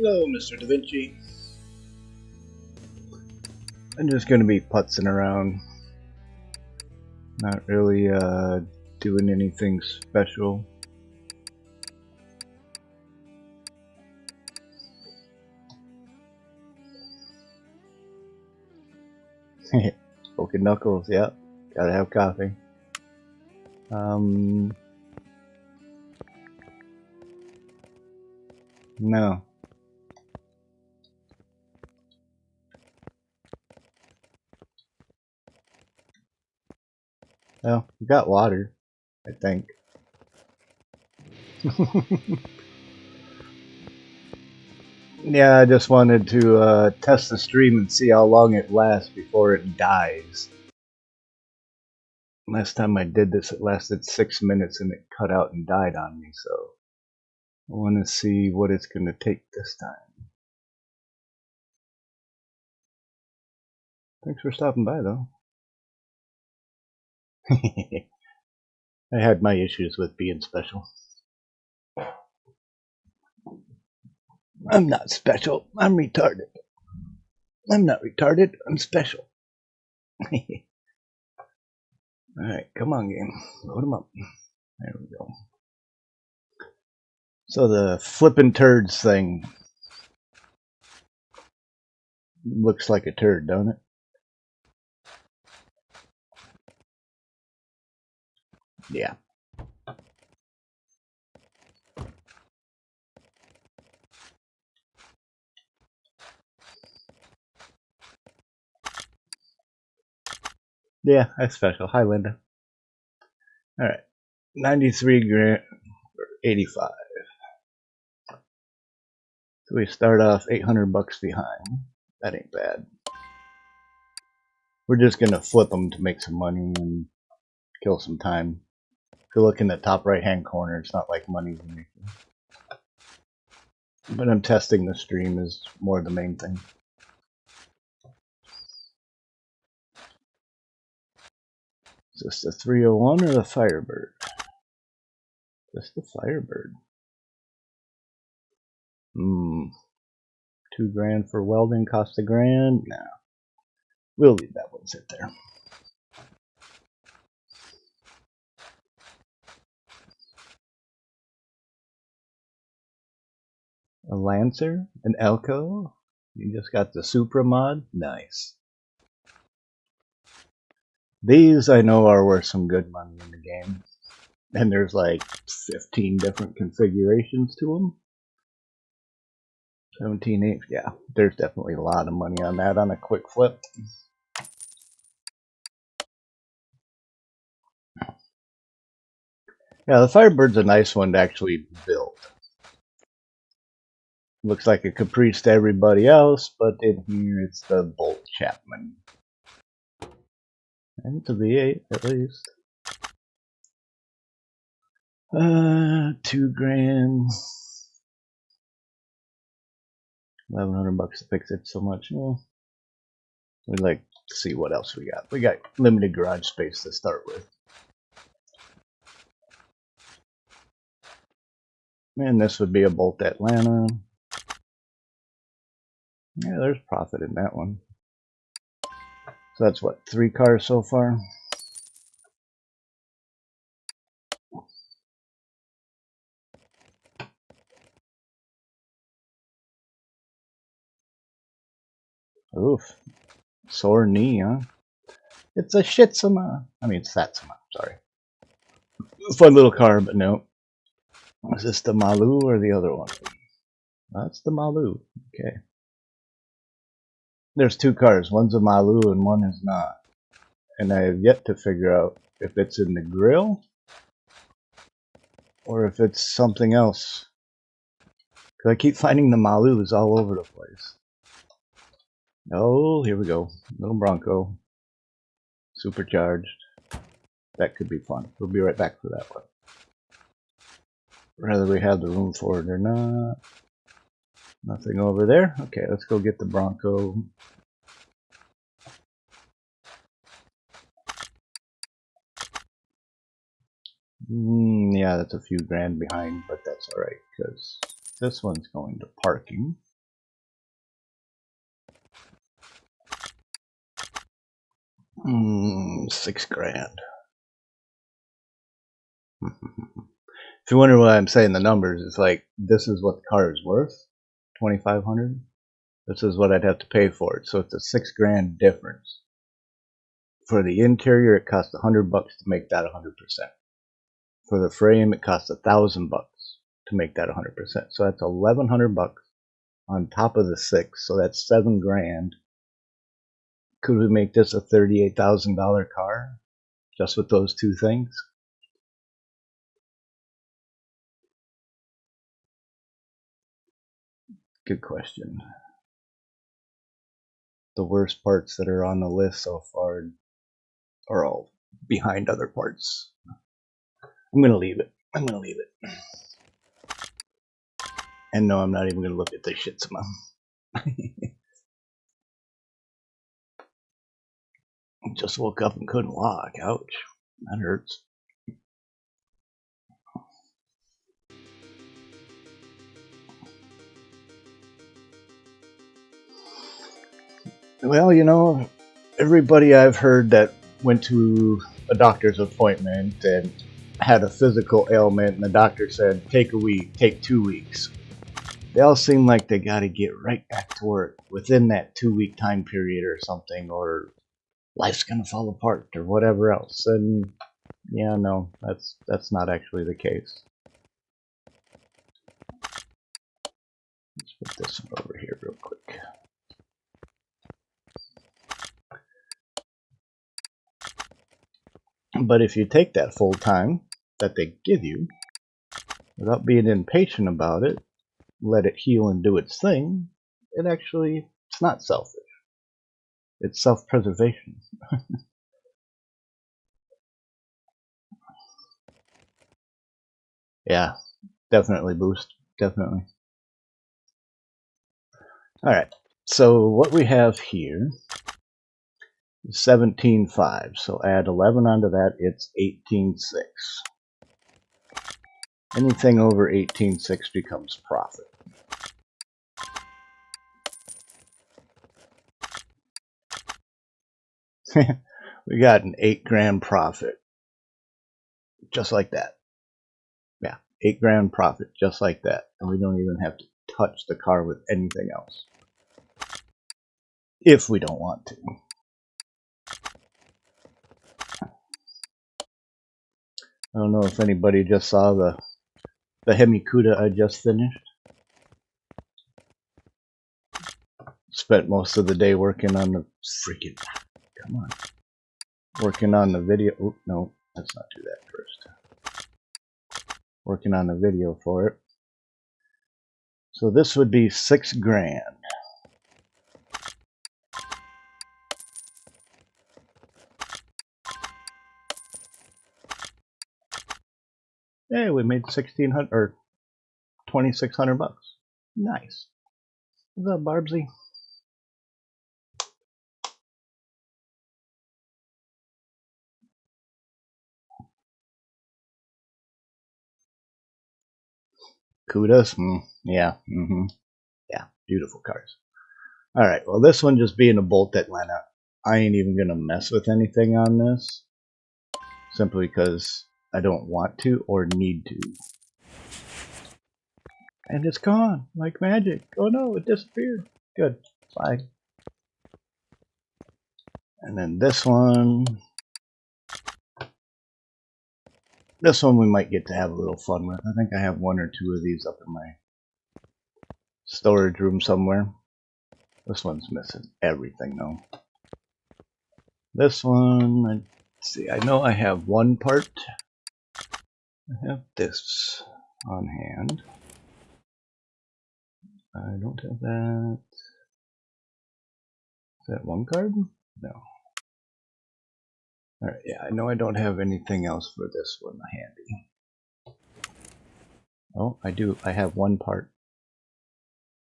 Hello, Mr. Davinci. I'm just going to be putzing around. Not really doing anything special. Poking knuckles, yep. Gotta have coffee. No. Well, we got water, I think. Yeah, I just wanted to test the stream and see how long it lasts before it dies. Last time I did this, it lasted 6 minutes and it cut out and died on me, so I want to see what it's going to take this time. Thanks for stopping by, though. I had my issues with being special. I'm not special. I'm retarded. I'm not retarded. I'm special. Alright, come on, game. Load them up. There we go. So the flippin' turds thing looks like a turd, don't it? Yeah. Yeah, that's special. Hi, Linda. Alright. 93 grand or 85. So we start off 800 bucks behind. That ain't bad. We're just gonna flip them to make some money and kill some time. If you look in the top right hand corner, it's not like money we're making. But I'm testing the stream is more the main thing. Is this the 301 or the Firebird? Just the Firebird. 2 grand for welding cost a grand? No. We'll leave that one sit there. A Lancer? An Elko? You just got the Supra mod? Nice. These I know are worth some good money in the game. And there's like 15 different configurations to them. 17.8, yeah. There's definitely a lot of money on that on a quick flip. Yeah, the Firebird's a nice one to actually build. Looks like a Caprice to everybody else, but in here it's the Bolt Chapman. And it's a V8 at least. 2 grand. 1,100 bucks to fix it so much. Yeah. We'd like to see what else we got. We got limited garage space to start with. And this would be a Bolt Atlanta. Yeah, there's profit in that one. So that's what, 3 cars so far? Oof. Sore knee, huh? It's a Shitsuma. I mean, Satsuma, sorry. Fun little car, but no. Is this the Malu or the other one? That's the Malu. Okay. There's 2 cars. One's a Malu and one is not. And I have yet to figure out if it's in the grill or if it's something else. Because I keep finding the Malus all over the place. Oh, here we go. Little Bronco. Supercharged. That could be fun. We'll be right back for that one. Whether we have the room for it or not. Nothing over there. Okay, let's go get the Bronco. Yeah, that's a few grand behind, but that's alright, because this one's going to parking. $6 grand. If you wonder why I'm saying the numbers, it's like this is what the car is worth, $2,500. This is what I'd have to pay for it, so it's a $6 grand difference. For the interior, it costs $100 to make that 100%. For the frame, it costs $1,000 to make that 100%. So that's $1,100 on top of the 6, so that's $7 grand. Could we make this a $38,000 car just with those two things? Good question. The worst parts that are on the list so far are all behind other parts. I'm gonna leave it. And no, I'm not even gonna look at this shit some more. Just woke up and couldn't walk. Ouch. That hurts. Well, you know, everybody I've heard that went to a doctor's appointment and had a physical ailment and the doctor said, take a week, take 2 weeks. They all seem like they got to get right back to work within that 2-week time period or something, or life's going to fall apart or whatever else. And yeah, no, that's not actually the case. Let's put this one over here real quick. But if you take that full time that they give you, without being impatient about it, let it heal and do its thing, it's not selfish. It's self-preservation. Yeah, definitely boost. Definitely. Alright, so what we have here is 17.5. So add 11 onto that, it's 18.6. Anything over 18.6 becomes profit. We got an 8 grand profit. Just like that. Yeah, 8 grand profit, just like that. And we don't even have to touch the car with anything else. If we don't want to. I don't know if anybody just saw the Barracuda I just finished. Spent most of the day working on the freaking, come on, working on the video. Oh, no, let's not do that first. Working on the video for it. So this would be 6 grand. Hey, we made 1,600 or 2,600 bucks. Nice. What's up, Barbsy? Kudos. Yeah. Yeah. Beautiful cars. All right. Well, this one just being a bolt that went up. I ain't even gonna mess with anything on this, simply because I don't want to or need to. And it's gone like magic. Oh no, it disappeared. Good. Bye. And then this one. This one we might get to have a little fun with. I think I have 1 or 2 of these up in my storage room somewhere. This one's missing everything though. This one, let's see, I know I have 1 part. I have this on hand. I don't have that. Is that 1 card? No. Alright, yeah, I know I don't have anything else for this one handy. Oh, I do. I have 1 part.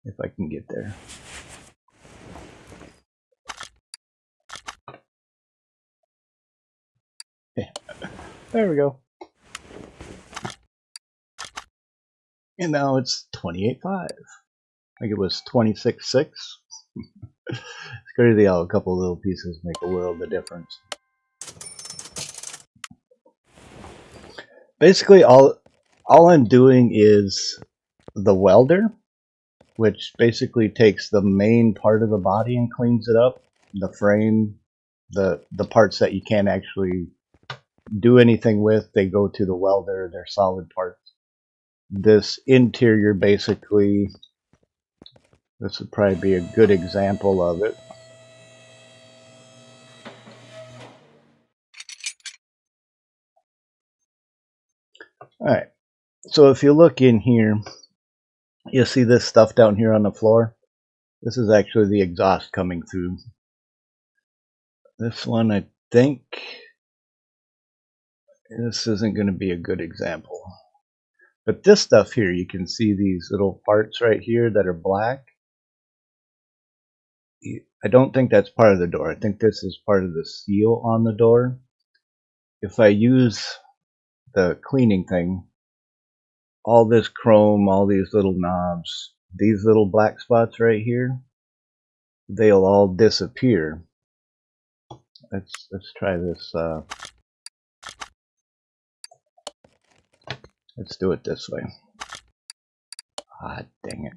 If I can get there. Yeah. There we go. And now it's 28.5. I think it was 26.6. It's crazy how a couple little pieces make a world of difference. Basically, all I'm doing is the welder, which basically takes the main part of the body and cleans it up. The frame, the parts that you can't actually do anything with, they go to the welder. They're solid parts. This interior, basically, this would probably be a good example of it. Alright, so if you look in here, you'll see this stuff down here on the floor. This is actually the exhaust coming through. This one, I think, this isn't going to be a good example. But this stuff here, you can see these little parts right here that are black. I don't think that's part of the door. I think this is part of the seal on the door. If I use the cleaning thing, all this chrome, all these little knobs, these little black spots right here, they'll all disappear. Let's try this. Let's do it this way. Ah, dang it.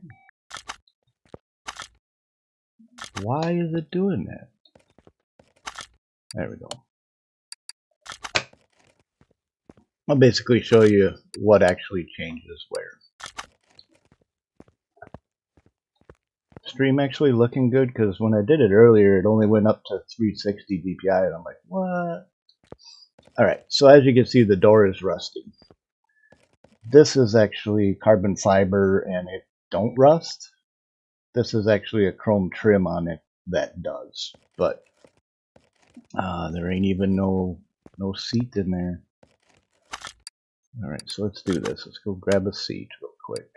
Why is it doing that? There we go. I'll basically show you what actually changes where. Stream actually looking good, because when I did it earlier, it only went up to 360 DPI, and I'm like, what? Alright, so as you can see, the door is rusty. This is actually carbon fiber, and it don't rust. This is actually a chrome trim on it that does, but there ain't even no seat in there. Alright, so let's do this. Let's go grab a seat real quick.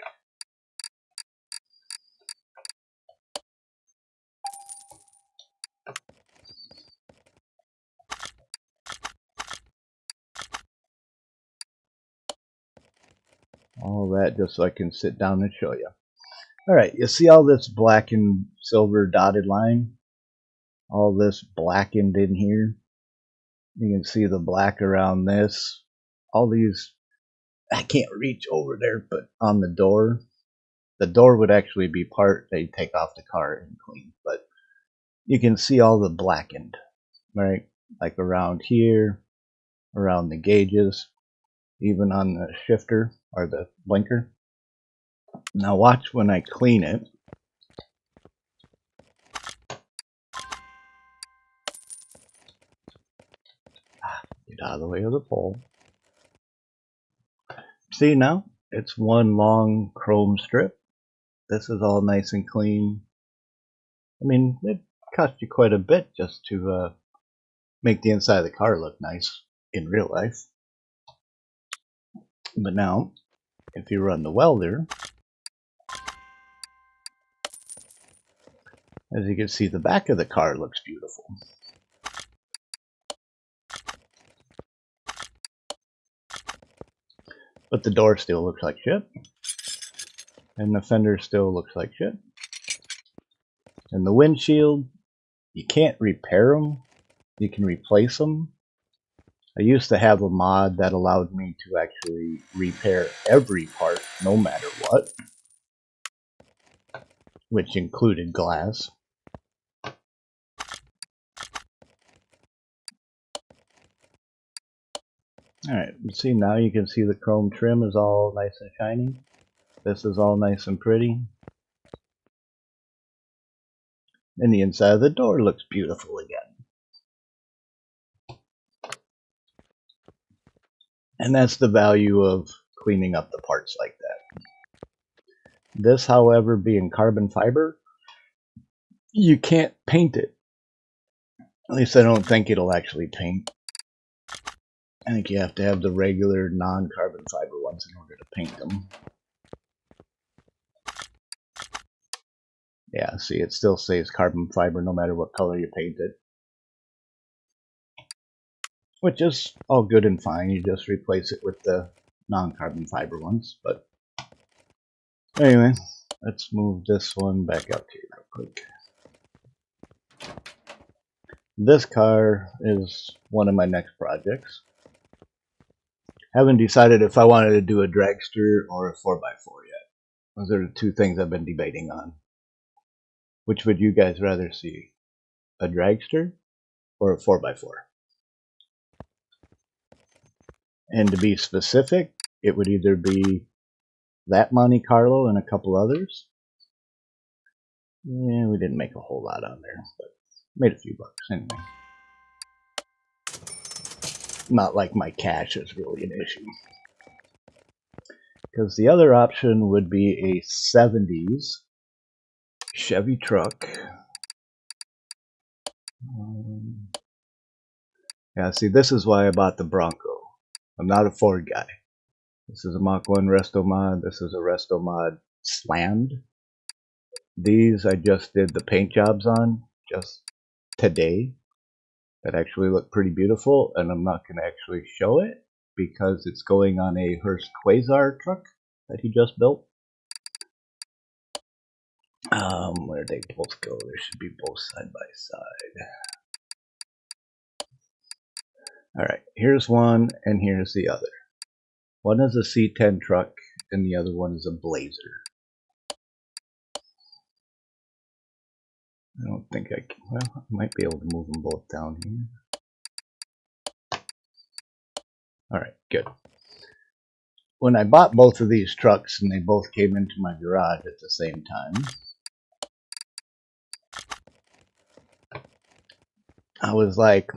All that just so I can sit down and show you. Alright, you see all this black and silver dotted line? All this blackened in here. You can see the black around this. All these, I can't reach over there, but on the door would actually be part that you take off the car and clean. But you can see all the blackened, right? Like around here, around the gauges, even on the shifter or the blinker. Now watch when I clean it. Get out of the way of the pole. See now? It's one long chrome strip. This is all nice and clean. I mean, it cost you quite a bit just to make the inside of the car look nice in real life. But now, if you run the welder, as you can see, the back of the car looks beautiful. But the door still looks like shit. And the fender still looks like shit. And the windshield, you can't repair them. You can replace them. I used to have a mod that allowed me to actually repair every part, no matter what. Which included glass. Alright, see now you can see the chrome trim is all nice and shiny. This is all nice and pretty. And the inside of the door looks beautiful again. And that's the value of cleaning up the parts like that. This, however, being carbon fiber, you can't paint it. At least I don't think it'll actually paint. I think you have to have the regular non-carbon fiber ones in order to paint them. Yeah, see, it still says carbon fiber no matter what color you paint it. Which is all good and fine, you just replace it with the non-carbon fiber ones. But anyway, let's move this one back up here real quick. This car is one of my next projects. Haven't decided if I wanted to do a dragster or a 4x4 yet. Those are the two things I've been debating on. Which would you guys rather see? A dragster or a 4x4? And to be specific, it would either be that Monte Carlo and a couple others. Yeah, we didn't make a whole lot on there, but made a few bucks anyway. Not like my cash is really an issue. Because the other option would be a 70s Chevy truck. Yeah, see, this is why I bought the Bronco. I'm not a Ford guy. This is a Mach 1 Resto Mod. This is a Resto Mod Slammed. These I just did the paint jobs on just today. That actually look pretty beautiful, and I'm not going to actually show it because it's going on a Hearst Quasar truck that he just built. Where they both go? They should be both side by side. Alright, here's one and here's the other. One is a C10 truck and the other one is a Blazer. I don't think I can, well, I might be able to move them both down here. Alright, good. When I bought both of these trucks and they both came into my garage at the same time, I was like,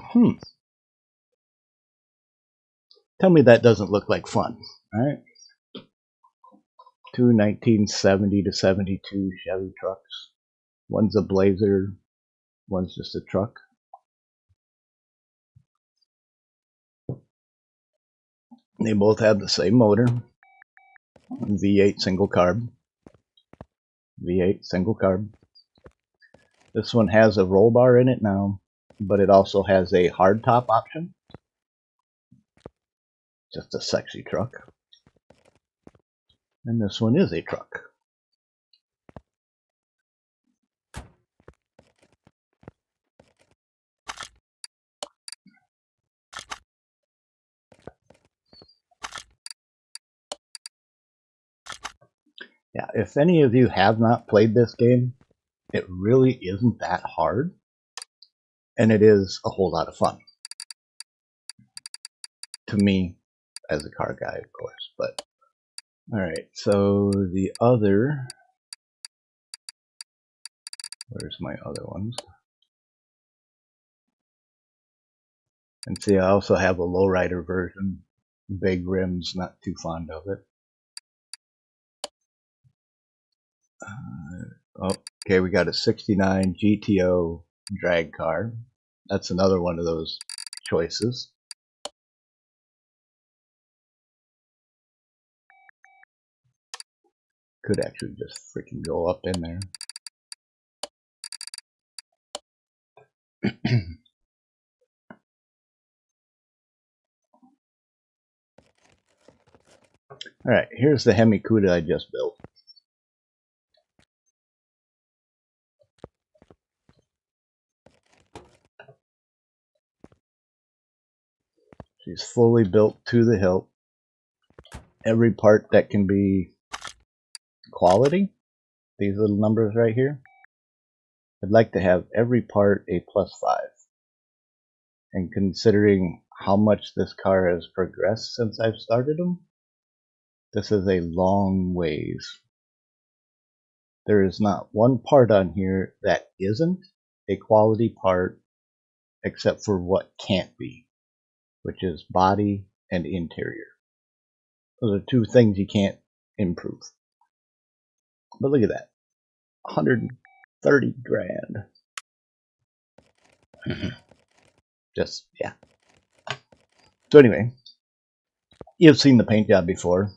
tell me that doesn't look like fun, alright? Two 1970 to 72 Chevy trucks. One's a Blazer, one's just a truck. They both have the same motor, V8 single carb. V8 single carb. This one has a roll bar in it now, but it also has a hardtop option. Just a sexy truck. And this one is a truck. Yeah, if any of you have not played this game, it really isn't that hard. And it is a whole lot of fun. To me, as a car guy, of course. But alright, so the other... Where's my other ones? And see, I also have a lowrider version. Big rims, not too fond of it. Okay, we got a 69 GTO drag car. That's another one of those choices. Could actually just freaking go up in there. Alright, here's the Barracuda I just built. She's fully built to the hilt. Every part that can be quality, these little numbers right here, I'd like to have every part a +5. And considering how much this car has progressed since I've started them, this is a long ways. There is not one part on here that isn't a quality part except for what can't be, which is body and interior. Those are two things you can't improve. But look at that, 130 grand. Just, yeah. So anyway, you've seen the paint job before.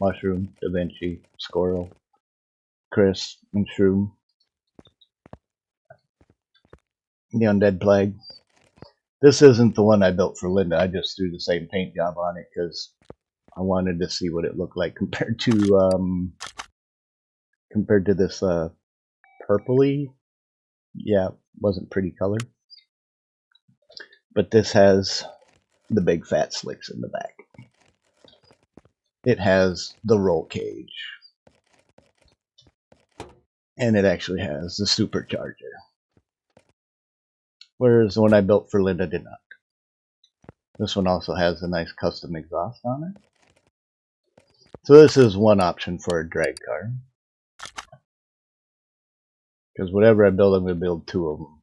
Mushroom, Davinci, Squirrel, Chris, and Shroom. The Undead Plague. This isn't the one I built for Linda. I just threw the same paint job on it because I wanted to see what it looked like compared to this purpley, yeah, Wasn't pretty color. But this has the big fat slicks in the back. It has the roll cage. And it actually has the supercharger. Whereas the one I built for Linda did not. This one also has a nice custom exhaust on it. So this is one option for a drag car. Because whatever I build, I'm going to build two of them.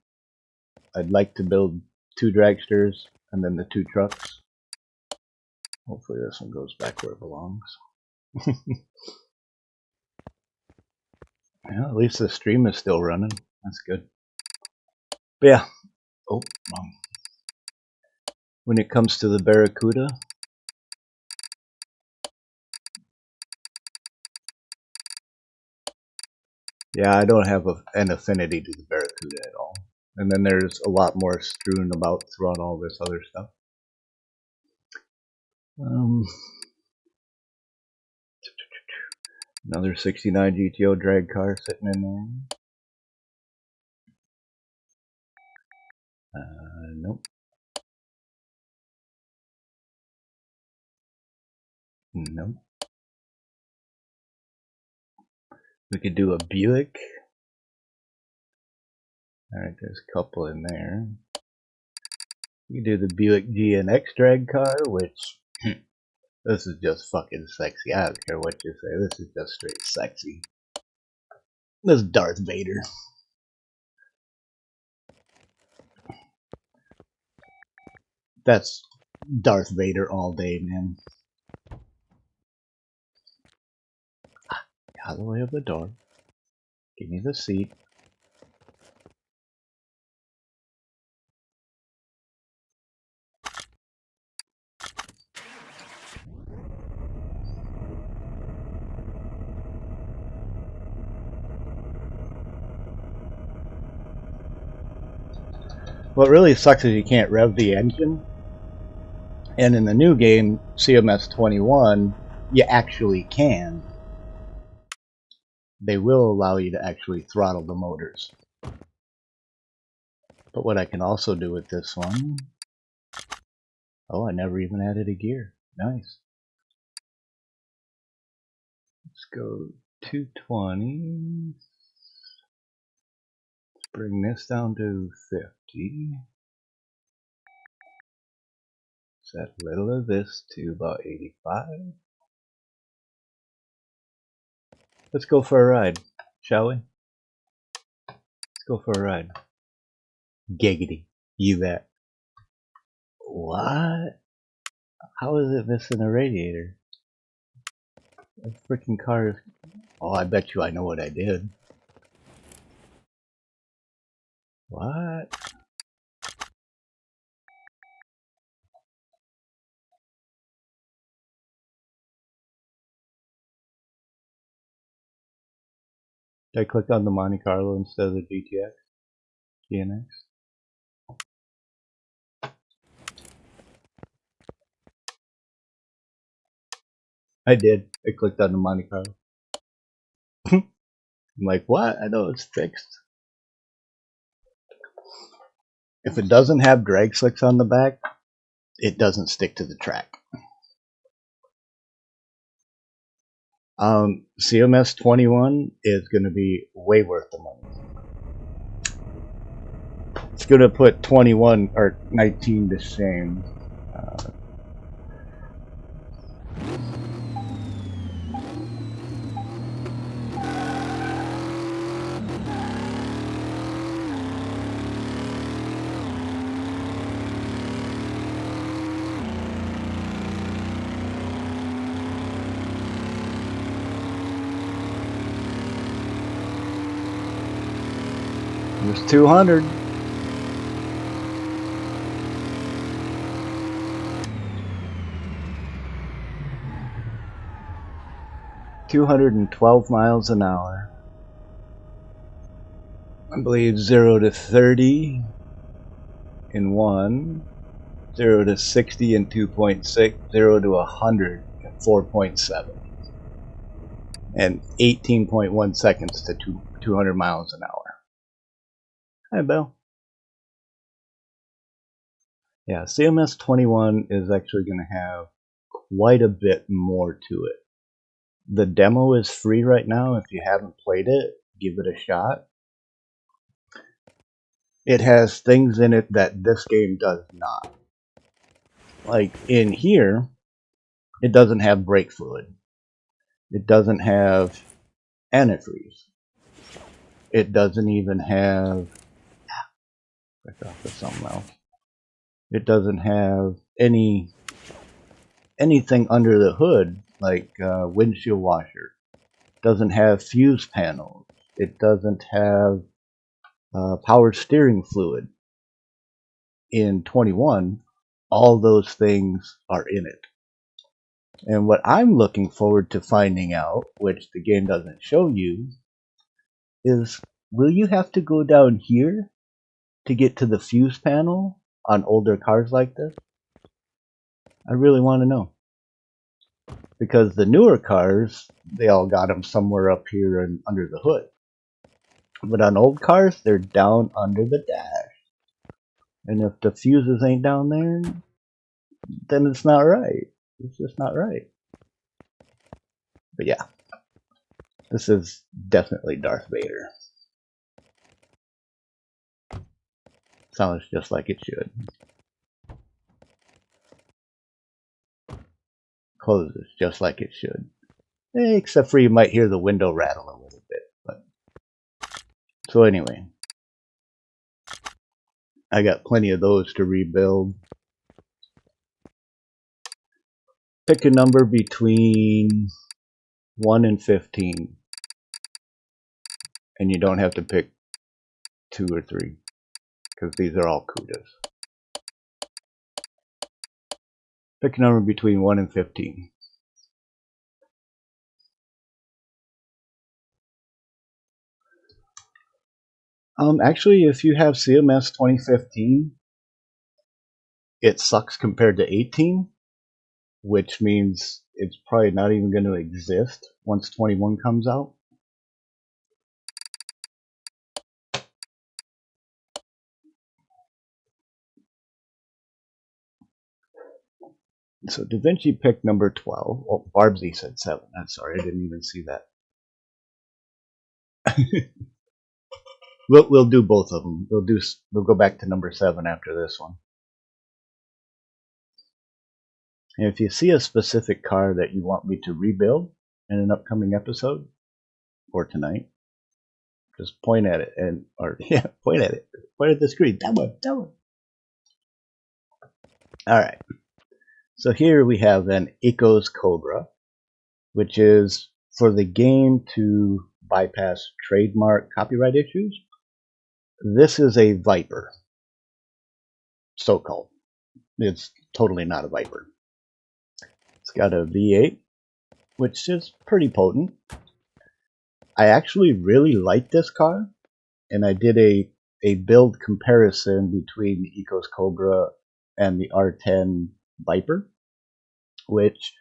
I'd like to build 2 dragsters and then the 2 trucks. Hopefully this one goes back where it belongs. Yeah, at least the stream is still running. That's good. But yeah. Oh, when it comes to the Barracuda, yeah, I don't have an affinity to the Barracuda at all. And then there's a lot more strewn about throughout all this other stuff. Another 69 GTO drag car sitting in there. Nope. Nope. We could do a Buick. Alright, there's a couple in there. You could do the Buick GNX drag car, which this is just fucking sexy. I don't care what you say. This is just straight sexy. This is Darth Vader. That's Darth Vader all day, man. Out of the way of the door. Give me the seat. What really sucks is you can't rev the engine. And in the new game, CMS18, you actually can. They will allow you to actually throttle the motors. But what I can also do with this one... Oh, I never even added a gear. Nice. Let's go 220. Let's bring this down to 50. Set a little of this to about 85. Let's go for a ride, shall we? Let's go for a ride. Giggity. You bet. What? How is it missing a radiator? That freaking car is... Oh, I bet you I know what I did. What? I clicked on the Monte Carlo instead of the GTX? GNX? I did. I clicked on the Monte Carlo. I'm like, what? I know it's fixed. If it doesn't have drag slicks on the back, it doesn't stick to the track. CMS18 is going to be way worth the money. It's going to put 21 or 19 to shame. There's 200. $212 miles an hour. I believe 0 to 30 in 1, 0 to 60 in 2.6, 0 to 100 in 4.7, and 18.1 seconds to 200 miles an hour. Hi, Bill. Yeah, CMS21 is actually going to have quite a bit more to it. The demo is free right now. If you haven't played it, give it a shot. It has things in it that this game does not. Like in here, it doesn't have brake fluid. It doesn't have antifreeze. It doesn't even have something else. It doesn't have anything under the hood like windshield washer. It doesn't have fuse panels. It doesn't have power steering fluid. In 21, all those things are in it. And what I'm looking forward to finding out, which the game doesn't show you, is will you have to go down here to get to the fuse panel on older cars like this? I really want to know. Because the newer cars, they all got them somewhere up here and under the hood. But on old cars, they're down under the dash. And if the fuses ain't down there, then it's not right. It's just not right. But yeah, this is definitely Darth Vader. Sounds just like it should. Closes just like it should. Except for you might hear the window rattle a little bit. But so anyway, I got plenty of those to rebuild. Pick a number between 1 and 15. And you don't have to pick 2 or 3. Because these are all Cudas. Pick a number between 1 and 15. Actually, if you have CMS 2015, it sucks compared to 18, which means it's probably not even going to exist once 21 comes out. So Davinci picked number 12. Oh, Barbsy said 7. I'm sorry, I didn't even see that. We'll do both of them. We'll go back to number 7 after this one. And if you see a specific car that you want me to rebuild in an upcoming episode or tonight, just point at it point at it. Point at the screen. That one. All right. So here we have an Ecos Cobra, which is for the game to bypass trademark copyright issues. This is a Viper, so-called. It's totally not a Viper. It's got a V8, which is pretty potent. I actually really like this car, and I did a build comparison between the Ecos Cobra and the R10 Viper, which,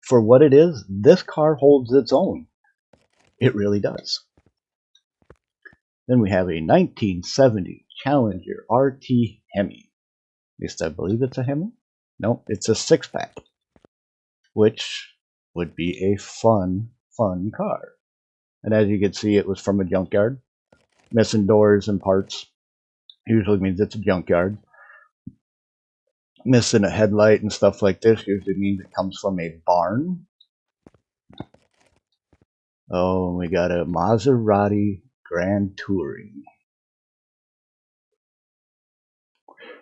for what it is, this car holds its own. It really does. Then we have a 1970 Challenger RT Hemi. At least I believe it's a Hemi. No, it's a 6-pack, which would be a fun car. And as you can see, it was from a junkyard. Missing doors and parts usually means it's a junkyard. Missing a headlight and stuff like this usually means it comes from a barn. Oh, we got a Maserati Grand Touring.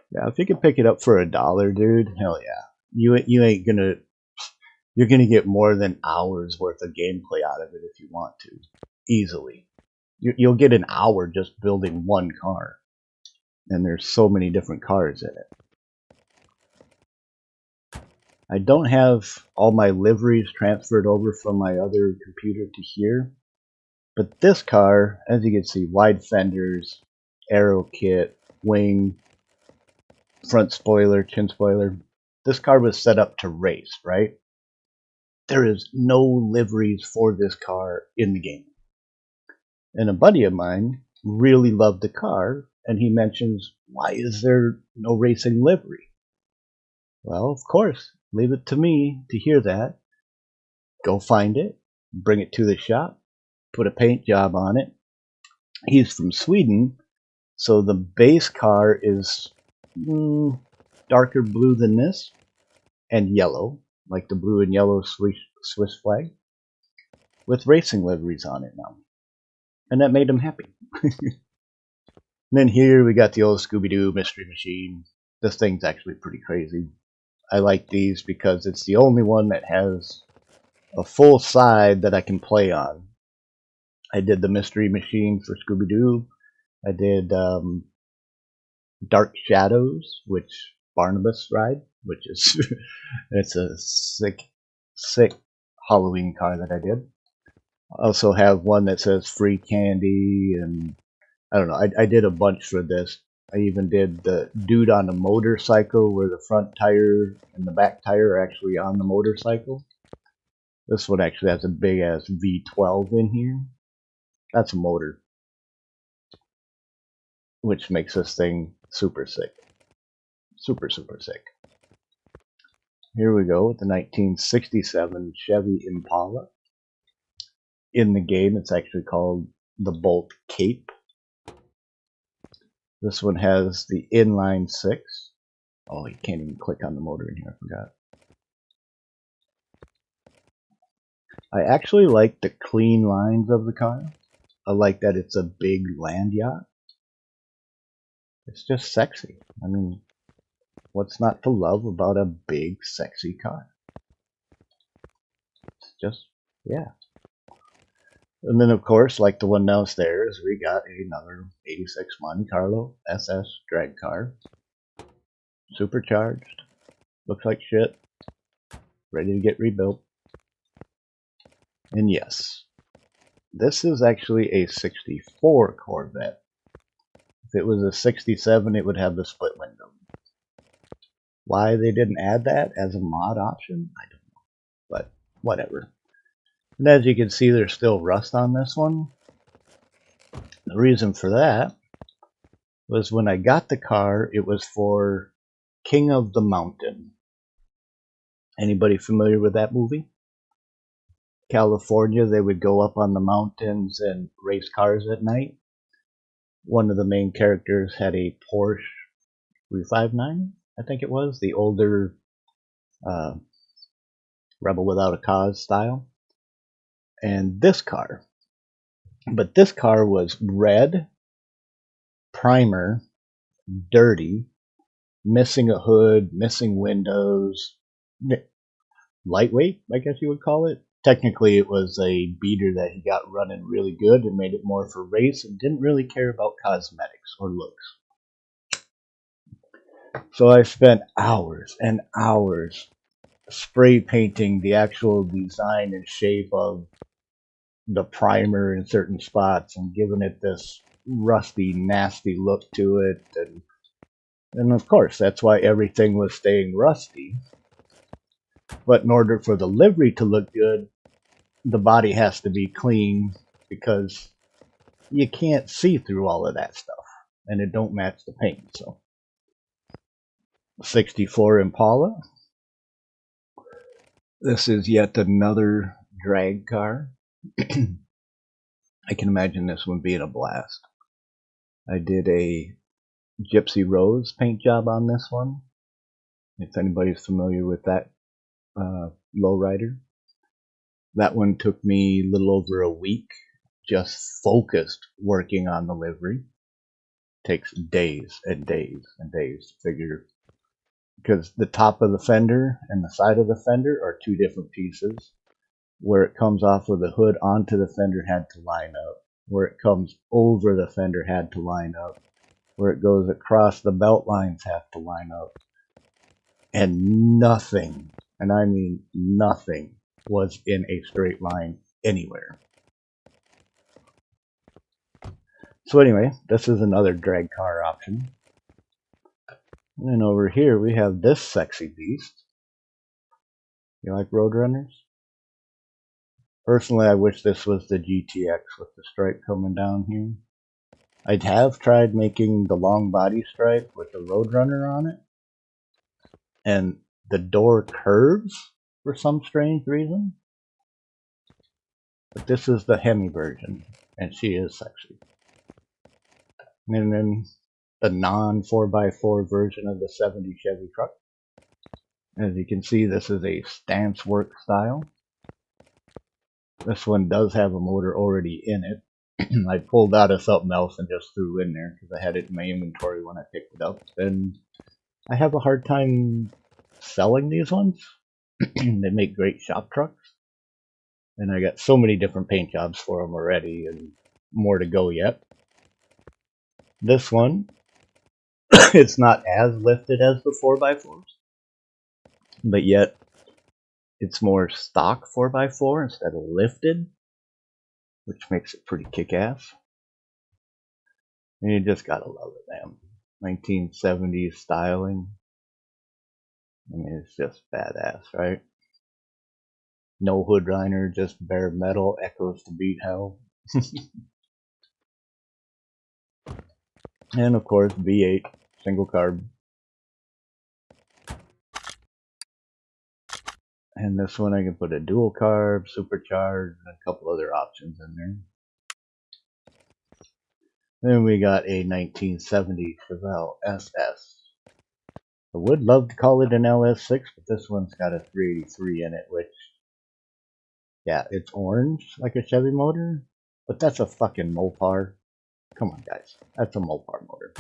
Yeah, if you could pick it up for $1, dude, hell yeah. You ain't gonna. You're gonna get more than hours worth of gameplay out of it if you want to, easily. You'll get an hour just building one car, and there's so many different cars in it. I don't have all my liveries transferred over from my other computer to here, but this car, as you can see, wide fenders, aero kit, wing, front spoiler, chin spoiler. This car was set up to race, right? There is no liveries for this car in the game. And a buddy of mine, really loved the car, and he mentions, why is there no racing livery? Well, of course, leave it to me to hear that. Go find it, bring it to the shop, put a paint job on it. He's from Sweden, so the base car is darker blue than this, and yellow, like the blue and yellow Swiss flag, with racing liveries on it now. And that made him happy. And then here we got the old Scooby-Doo Mystery Machine. This thing's actually pretty crazy. I like these because it's the only one that has a full side that I can play on. I did the Mystery Machine for Scooby-Doo. I did Dark Shadows, which Barnabas ride, which is it's a sick Halloween car that I did. I also have one that says free candy, and I don't know, I did a bunch for this. I even did the dude on the motorcycle where the front tire and the back tire are actually on the motorcycle. This one actually has a big ass V12 in here. That's a motor, which makes this thing super sick. Super sick. Here we go with the 1967 Chevy Impala. In the game, it's actually called the Bolt Cape. This one has the inline 6. Oh, you can't even click on the motor in here, I forgot. I actually like the clean lines of the car. I like that it's a big land yacht. It's just sexy. I mean, what's not to love about a big, sexy car? It's just, yeah. And then, of course, like the one downstairs, we got another 86 Monte Carlo SS drag car. Supercharged. Looks like shit. Ready to get rebuilt. And yes, this is actually a 64 Corvette. If it was a 67, it would have the split window. Why they didn't add that as a mod option, I don't know. But whatever. And as you can see, there's still rust on this one. The reason for that was when I got the car, it was for King of the Mountain. Anybody familiar with that movie? California, they would go up on the mountains and race cars at night. One of the main characters had a Porsche 359, I think it was, the older Rebel Without a Cause style. And this car. But this car was red, primer, dirty, missing a hood, missing windows, lightweight, I guess you would call it. Technically, it was a beater that he got running really good and made it more for race and didn't really care about cosmetics or looks. So I spent hours and hours spray painting the actual design and shape of the primer in certain spots and giving it this rusty, nasty look to it. And of course, that's why everything was staying rusty. But in order for the livery to look good, the body has to be clean because you can't see through all of that stuff. And it don't match the paint. So 64 Impala. This is yet another drag car. I can imagine this one being a blast. I did a Gypsy Rose paint job on this one. If anybody's familiar with that lowrider. That one took me a little over a week, just focused working on the livery. Takes days and days and days to figure, because the top of the fender and the side of the fender are two different pieces. Where it comes off of the hood onto the fender had to line up. Where it comes over the fender had to line up. Where it goes across the belt lines have to line up. And nothing, and I mean nothing, was in a straight line anywhere. So anyway, this is another drag car option. And then over here we have this sexy beast. You like Roadrunners? Personally, I wish this was the GTX with the stripe coming down here. I have tried making the long body stripe with the Roadrunner on it, and the door curves for some strange reason. But this is the Hemi version, and she is sexy. And then the non 4x4 version of the 70 Chevy truck. As you can see, this is a stance work style. This one does have a motor already in it. I pulled out of something else and just threw in there because I had it in my inventory when I picked it up. And I have a hard time selling these ones. They make great shop trucks. And I got so many different paint jobs for them already and more to go yet. This one, it's not as lifted as the 4x4s, but yet it's more stock 4x4 instead of lifted, which makes it pretty kick-ass. And you just gotta love it, man. 1970s styling. I mean, it's just badass, right? No hood liner, just bare metal, echoes to beat hell. And of course, V8, single carb. And this one I can put a dual carb, supercharged, and a couple other options in there. Then we got a 1970 Chevelle SS. I would love to call it an LS6, but this one's got a 383 in it, which, yeah, it's orange like a Chevy motor, but that's a fucking Mopar. Come on, guys, that's a Mopar motor.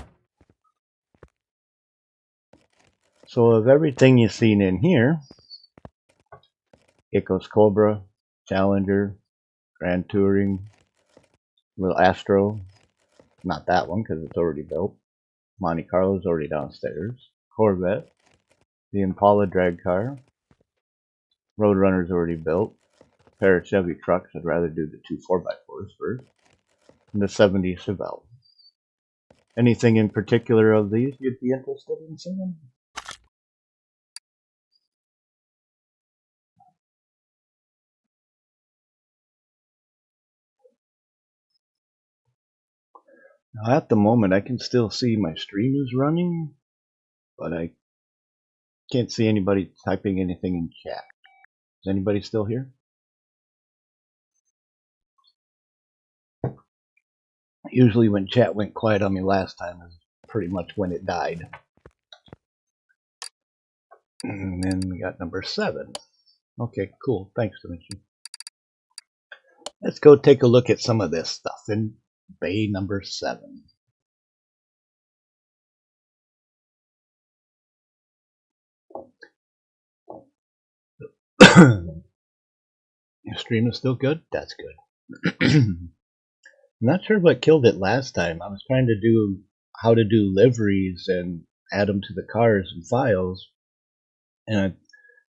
So of everything you've seen in here, Ecos Cobra, Challenger, Grand Touring, little Astro, not that one because it's already built. Monte Carlo's already downstairs. Corvette, the Impala drag car, Roadrunner's already built. A pair of Chevy trucks. I'd rather do the two 4x4s first. And the 70 Chevelle. Anything in particular of these you'd be interested in seeing? Now at the moment I can still see my stream is running, but I can't see anybody typing anything in chat. Is anybody still here? Usually when chat went quiet on me last time is pretty much when it died. And then we got number 7. Okay, cool. Thanks, Davinci. Let's go take a look at some of this stuff in bay number 7. Your stream is still good? That's good. I'm not sure what killed it last time. I was trying to do how to do liveries and add them to the cars and files. And I'm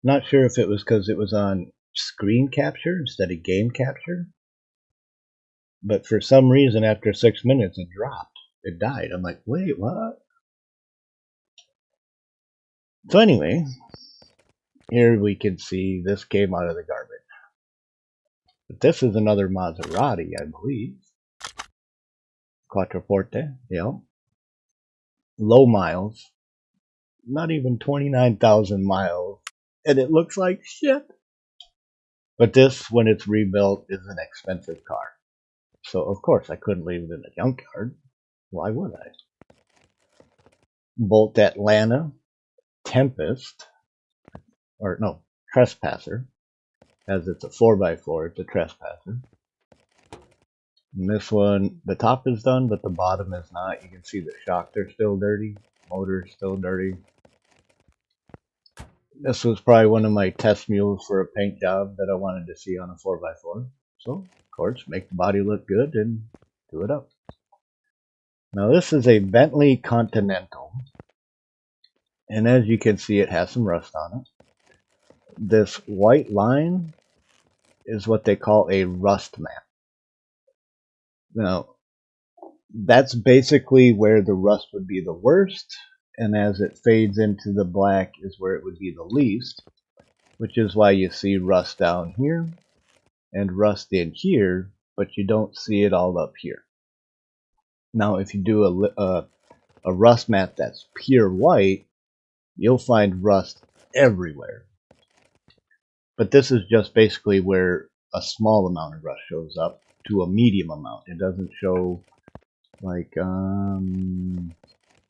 not sure if it was because it was on screen capture instead of game capture. But for some reason, after 6 minutes, it dropped. It died. I'm like, wait, what? So anyway, here we can see this came out of the garbage. But this is another Maserati, I believe. Quattroporte, yeah. Low miles. Not even 29,000 miles. And it looks like shit. But this, when it's rebuilt, is an expensive car. So, of course, I couldn't leave it in a junkyard. Why would I? Bolt Atlanta, Tempest, or no, Trespasser. As it's a 4x4, it's a Trespasser. And this one, the top is done, but the bottom is not. You can see the shocks are still dirty. Motor's still dirty. This was probably one of my test mules for a paint job that I wanted to see on a 4x4. So, of course, make the body look good and do it up. Now this is a Bentley Continental. And as you can see, it has some rust on it. This white line is what they call a rust map. Now, that's basically where the rust would be the worst, and as it fades into the black is where it would be the least, which is why you see rust down here and rust in here, but you don't see it all up here. Now, if you do a rust map that's pure white, you'll find rust everywhere. But this is just basically where a small amount of rust shows up to a medium amount. It doesn't show like,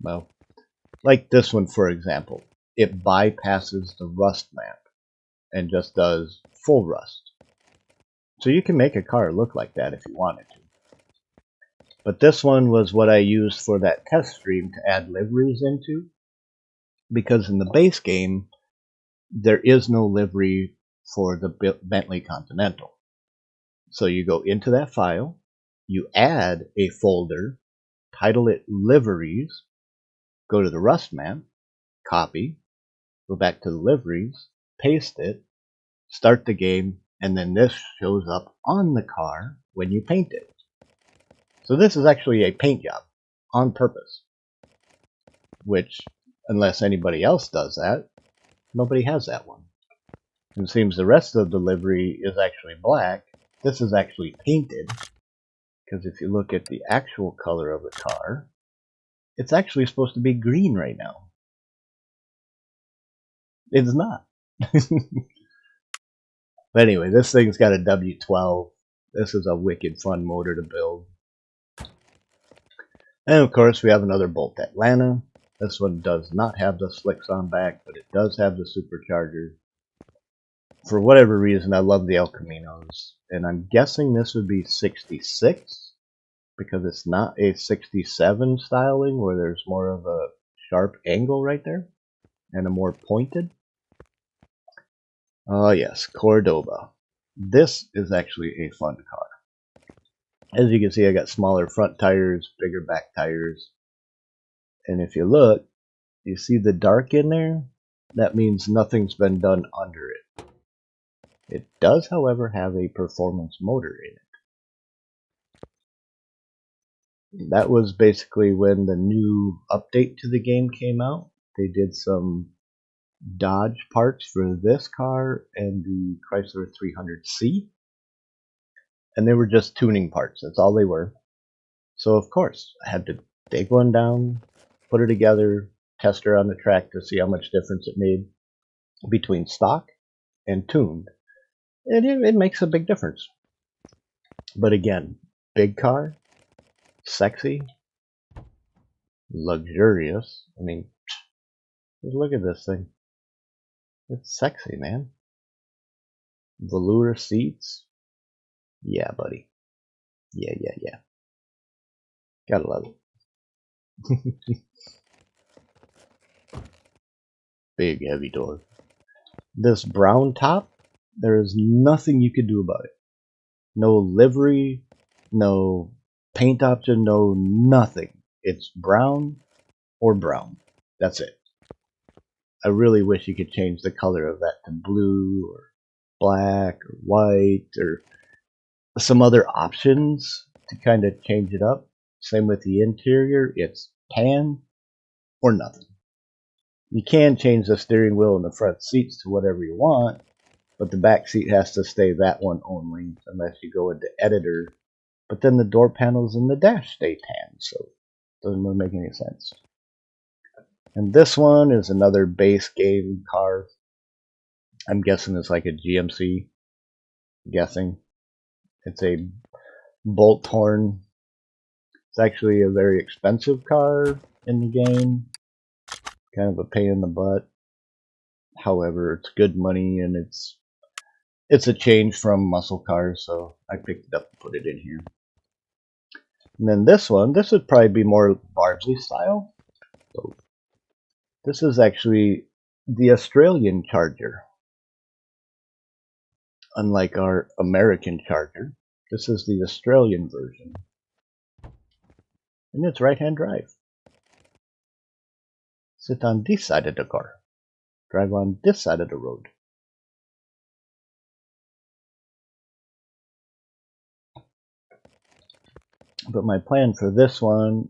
well, like this one, for example. It bypasses the rust map and just does full rust. So you can make a car look like that if you wanted to. But this one was what I used for that test stream to add liveries into. Because in the base game, there is no livery for the Bentley Continental. So you go into that file, you add a folder, title it liveries, go to the rust map, copy, go back to the liveries, paste it, start the game, and then this shows up on the car when you paint it. So this is actually a paint job on purpose, which, unless anybody else does that, nobody has that one. It seems the rest of the livery is actually black. This is actually painted, because if you look at the actual color of the car, it's actually supposed to be green right now. It's not. But anyway, this thing's got a W12. This is a wicked fun motor to build. And of course, we have another Bolt Atlanta. This one does not have the slicks on back, but it does have the supercharger. For whatever reason, I love the El Caminos, and I'm guessing this would be 66, because it's not a 67 styling where there's more of a sharp angle right there, and a more pointed. Oh yes, Cordoba. This is actually a fun car. As you can see, I got smaller front tires, bigger back tires, and if you look, you see the dark in there? That means nothing's been done under it. It does, however, have a performance motor in it. That was basically when the new update to the game came out. They did some Dodge parts for this car and the Chrysler 300C. And they were just tuning parts. That's all they were. So, of course, I had to take one down, put her together, test her on the track to see how much difference it made between stock and tuned. And it makes a big difference. But again, big car, sexy, luxurious. I mean, just look at this thing. It's sexy, man. Velour seats. Yeah, buddy. Yeah. Gotta love it. Big heavy door. This brown top, there is nothing you could do about it. No livery, no paint option, no nothing. It's brown or brown. That's it. I really wish you could change the color of that to blue or black or white or some other options to kind of change it up. Same with the interior. It's tan or nothing. You can change the steering wheel and the front seats to whatever you want, but the back seat has to stay that one only unless you go into editor. But then the door panels and the dash stay tan, so it doesn't really make any sense. And this one is another base game car. I'm guessing it's like a GMC. Guessing. It's a bolt horn. It's actually a very expensive car in the game. Kind of a pain in the butt. However, it's good money and it's a change from muscle cars, so I picked it up and put it in here. And then this one, this would probably be more Bardsley style. So this is actually the Australian Charger. Unlike our American Charger, this is the Australian version. And it's right-hand drive. Sit on this side of the car. Drive on this side of the road. But my plan for this one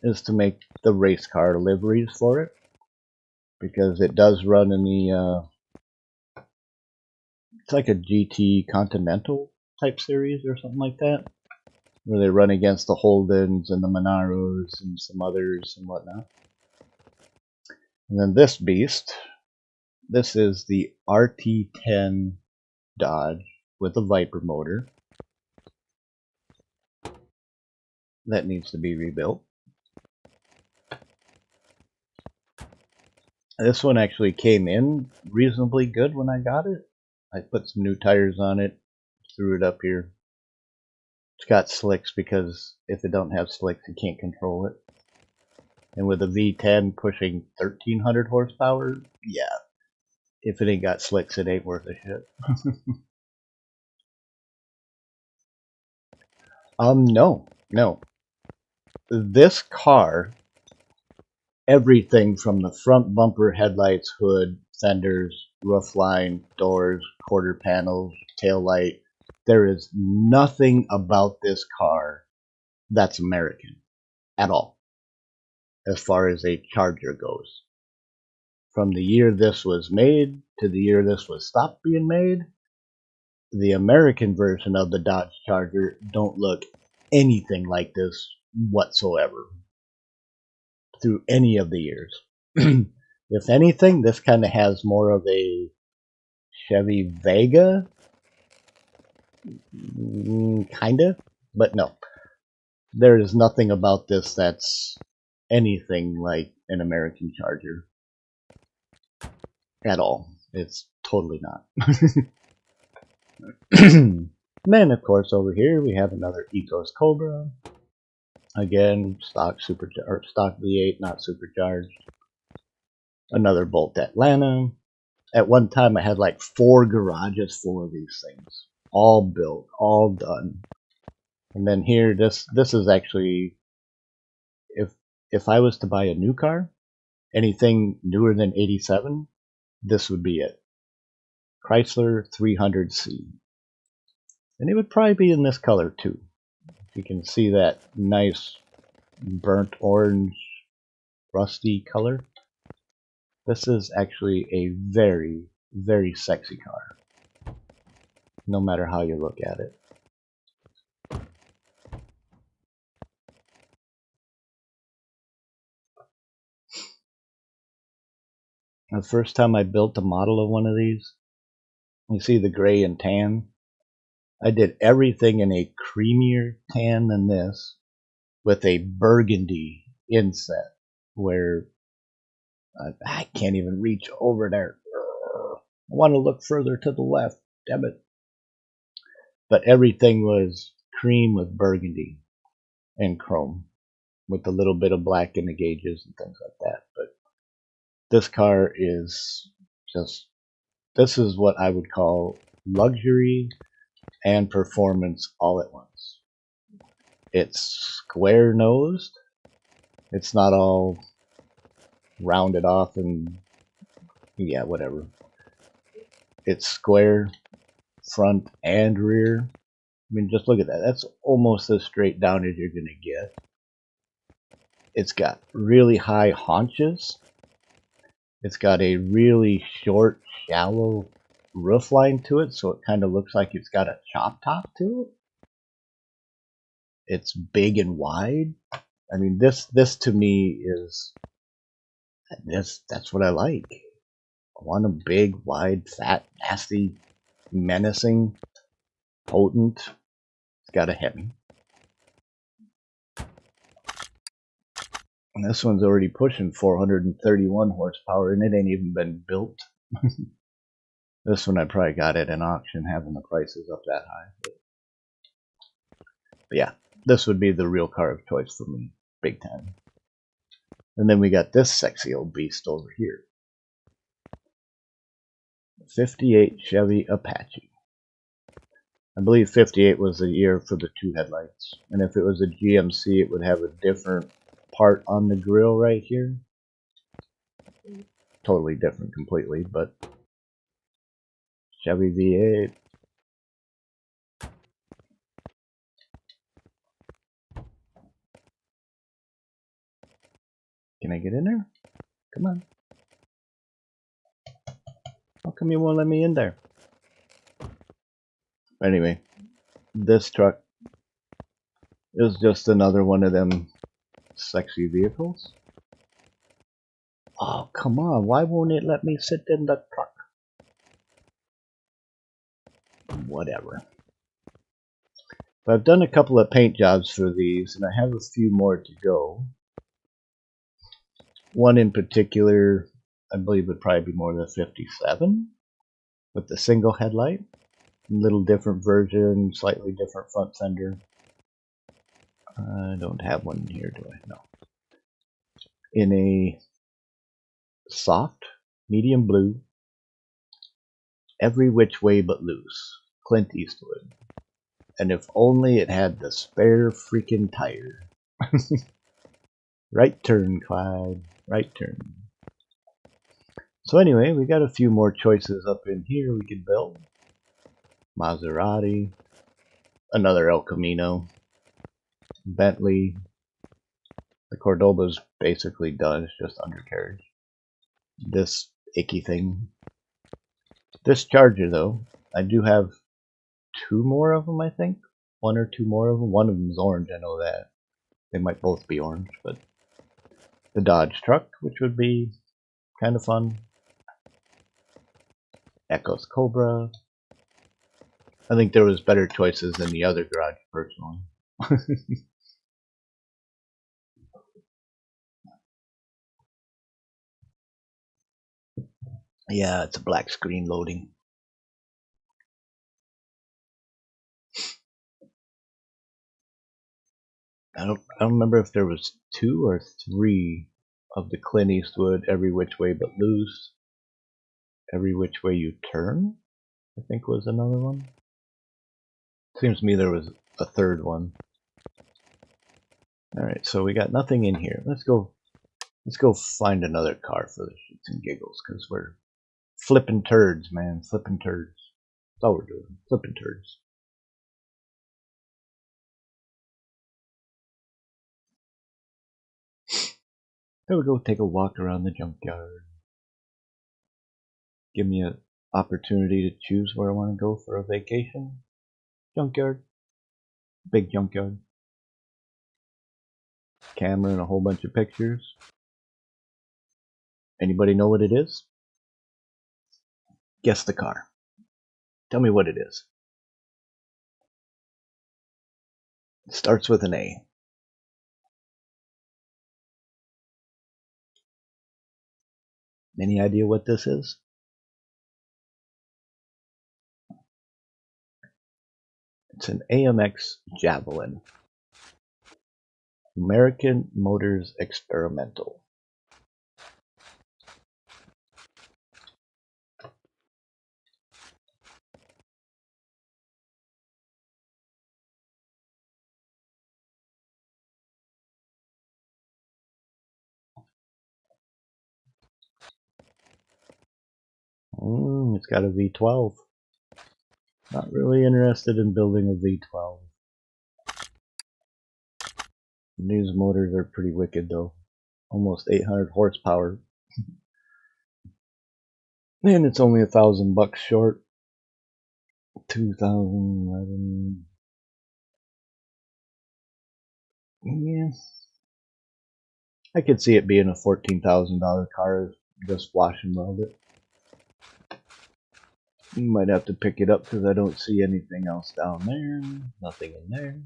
is to make the race car liveries for it. Because it does run in the, it's like a GT Continental type series or something like that. where they run against the Holdens and the Monaros and some others and whatnot. And then this beast, this is the RT10 Dodge with a Viper motor. That needs to be rebuilt. This one actually came in reasonably good when I got it. I put some new tires on it, threw it up here. It's got slicks because if it don't have slicks, you can't control it. And with a V10 pushing 1300 horsepower, yeah, if it ain't got slicks, it ain't worth a shit. No. This car, everything from the front bumper, headlights, hood, fenders, roof line, doors, quarter panels, tail light, there is nothing about this car that's American at all, as far as a Charger goes. From the year this was made to the year this was stopped being made, the American version of the Dodge Charger don't look anything like this whatsoever through any of the years. If anything, this kind of has more of a Chevy Vega, kind of, but no. There is nothing about this that's anything like an American Charger at all. It's totally not. Then, of course, over here we have another Ethos Cobra. Again, stock V8, not supercharged. Another Bolt Atlanta. At one time, I had like 4 garages full of these things, all built, all done. And then here, this is actually, if I was to buy a new car, anything newer than 87, this would be it. Chrysler 300C. And it would probably be in this color too. You can see that nice burnt orange, rusty color. This is actually a very, very sexy car, no matter how you look at it. The first time I built a model of one of these, you see the gray and tan. I did everything in a creamier tan than this, with a burgundy inset, where I can't even reach over there. I want to look further to the left, damn it. But everything was cream with burgundy and chrome, with a little bit of black in the gauges and things like that. But this car is just, this is what I would call luxury and performance all at once. It's square nosed. It's not all rounded off and yeah, whatever. It's square front and rear. I mean, just look at that. That's almost as straight down as you're going to get. It's got really high haunches. It's got a really short, shallow roof line to it, so it kind of looks like it's got a chop top to it. It's big and wide. I mean, this to me is, that's what I like. I want a big, wide, fat, nasty, menacing, potent. It's got a Hemi. And this one's already pushing 431 horsepower, and it ain't even been built. This one I probably got at an auction, having the prices up that high. But yeah, this would be the real car of choice for me, big time. And then we got this sexy old beast over here. 58 Chevy Apache. I believe 58 was the year for the 2 headlights. And if it was a GMC, it would have a different part on the grill right here. Totally different completely, but Chevy V8. Can I get in there? Come on. How come you won't let me in there? Anyway, this truck It was just another one of them sexy vehicles. Oh, come on. Why won't it let me sit in the truck? Whatever. But I've done a couple of paint jobs for these, and I have a few more to go. One in particular, I believe would probably be more than 57, with the single headlight. Little different version, slightly different front fender. I don't have one here, do I? No. In a soft, medium blue, every which way but loose, Clint Eastwood. And if only it had the spare freaking tire. Right turn, Clyde. Right turn. So anyway, we got a few more choices up in here we could build. Maserati. Another El Camino. Bentley. The Cordoba's basically done. It's just undercarriage. This icky thing. This Charger, though, I do have two more of them, I think. One or two more of them. One of them is orange, I know that. They might both be orange, but the Dodge truck, which would be kind of fun. Echo's Cobra. I think there was better choices than the other garage, personally. Yeah, it's a black screen loading. I don't remember if there was 2 or 3 of the Clint Eastwood Every Which Way But Loose. Every Which Way You Turn, I think was another one. Seems to me there was a third one. Alright, so we got nothing in here. Let's go find another car for the shits and giggles, because we're flipping turds, man. Flipping turds. That's all we're doing. Flipping turds. There we go, take a walk around the junkyard. Give me an opportunity to choose where I want to go for a vacation. Junkyard. Big junkyard. Camera and a whole bunch of pictures. Anybody know what it is? Guess the car. Tell me what it is. It starts with an A. Any idea what this is? It's an AMX Javelin. American Motors Experimental. It's got a V12. Not really interested in building a V12. These motors are pretty wicked though. Almost 800 horsepower. And it's only $1,000 short. 2011. Yeah. I could see it being a $14,000 car, just wash and weld it. You might have to pick it up because I don't see anything else down there. Nothing in there.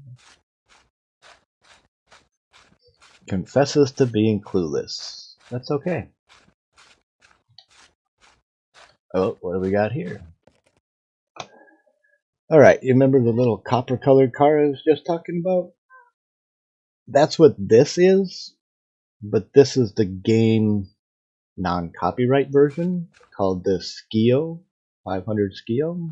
Confesses to being clueless. That's okay. Oh, what do we got here? Alright, you remember the little copper colored car I was just talking about? That's what this is, but this is the game non-copyright version called the Skio 500 Skio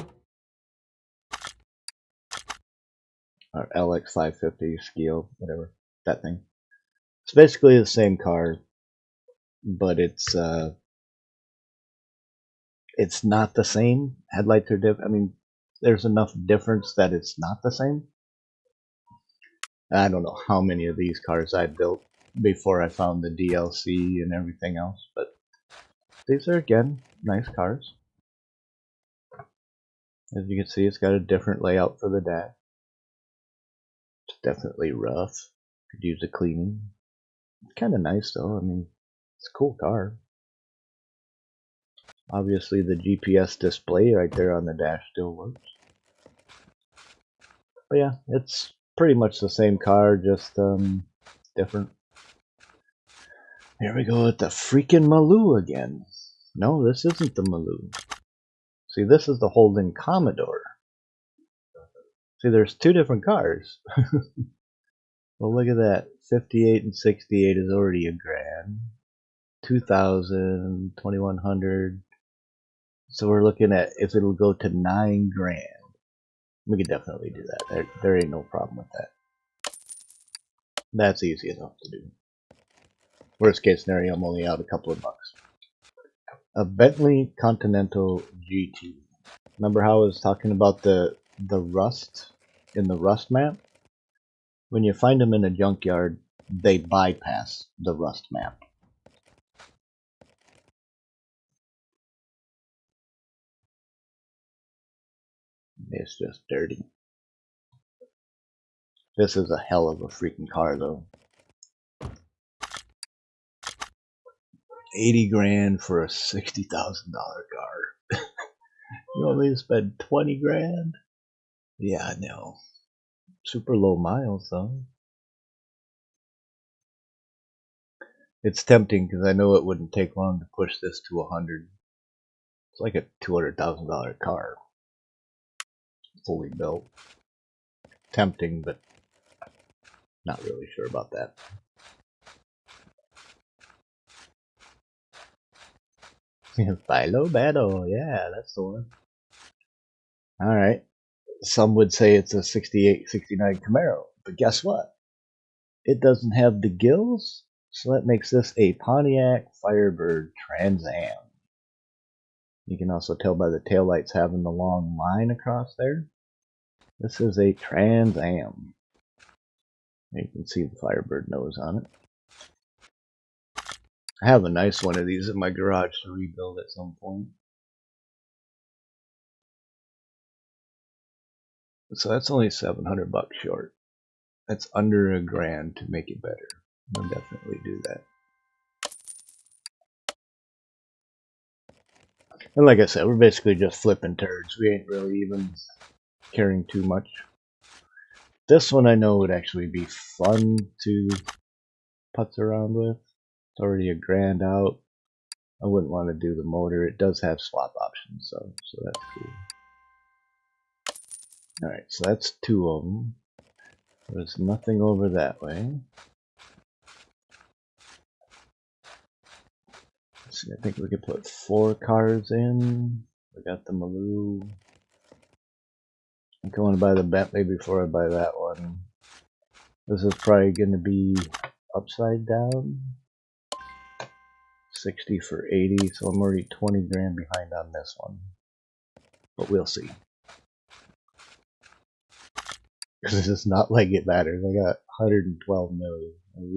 or LX 550 Skio, whatever, that thing. It's basically the same car, but it's not the same. Headlights are different. I mean, there's enough difference that it's not the same. I don't know how many of these cars I built before I found the DLC and everything else, but these are, again, nice cars. As you can see, it's got a different layout for the dash. definitely rough. Could use a cleaning. Kind of nice though. I mean, it's a cool car. Obviously, the GPS display right there on the dash still works. But yeah, it's pretty much the same car, just different. Here we go with the freaking Maloo again. No, this isn't the Maloo. See, this is the Holden Commodore. See, there's two different cars. Well, look at that. 58 and 68 is already $1,000. 2000, 2100. So we're looking at if it'll go to $9,000. We could definitely do that. There ain't no problem with that. That's easy enough to do. Worst case scenario, I'm only out a couple of bucks. A Bentley Continental GT. Remember how I was talking about the rust in the rust map? When you find them in a junkyard, they bypass the rust map. It's just dirty. This is a hell of a freaking car though. 80 grand for a $60,000 car. You only spend 20 grand? Yeah, I know. Super low miles though. It's tempting because I know it wouldn't take long to push this to 100. It's like a $200,000 car. Fully built. Tempting, but not really sure about that. Philo Battle, yeah, that's the one. Alright. Some would say it's a 68, 69 Camaro, but guess what? It doesn't have the gills, so that makes this a Pontiac Firebird Trans Am. You can also tell by the taillights having the long line across there. This is a Trans Am. You can see the Firebird nose on it. I have a nice one of these in my garage to rebuild at some point. So that's only 700 bucks short. That's under $1,000 to make it better. I'll definitely do that. And like I said, we're basically just flipping turds. We ain't really even caring too much. This one I know would actually be fun to putz around with. It's already $1,000 out. I wouldn't want to do the motor. It does have swap options, so that's cool. Alright, so that's two of them. There's nothing over that way. Let's see, I think we could put 4 cars in. We got the Maloo. I'm going to buy the Bentley before I buy that one. This is probably going to be upside down. 60 for 80, so I'm already 20 grand behind on this one. But we'll see. Because it's not like it matters. I got 112 million. I'm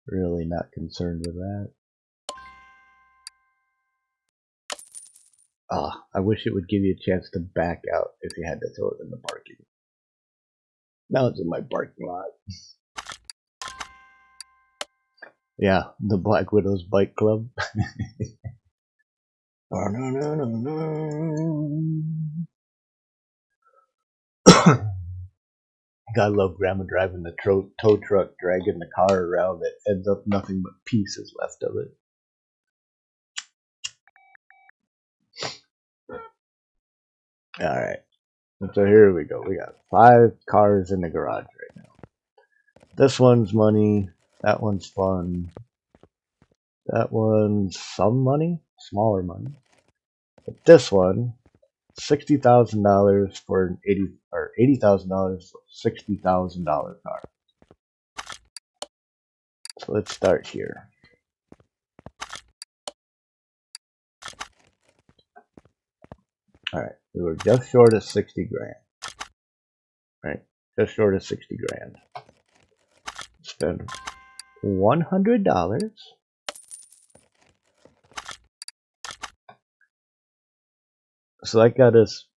really not concerned with that. I wish it would give you a chance to back out if you had to throw it in the parking. Now it's in my parking lot. Yeah, the Black Widow's Bike Club. Oh, no. Gotta love Grandma driving the tow truck, dragging the car around that ends up nothing but pieces left of it. Alright, so here we go. We got 5 cars in the garage right now. This one's money. That one's fun. That one's some money. Smaller money. But this one, $60,000 for an $80,000 for a $60,000 car. So let's start here. Alright, we were just short of 60 grand. Right, just short of 60 grand. Spend $100. So that got us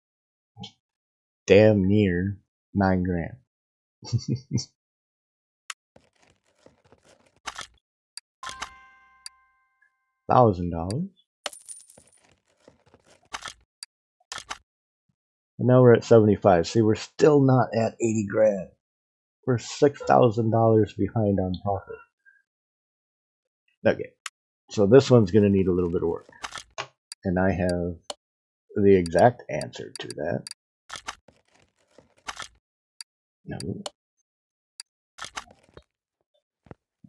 damn near 9 grand. $1,000. And now we're at 75. See, we're still not at 80 grand. We're $6,000 behind on profit. Okay, so this one's going to need a little bit of work. And I have the exact answer to that. No.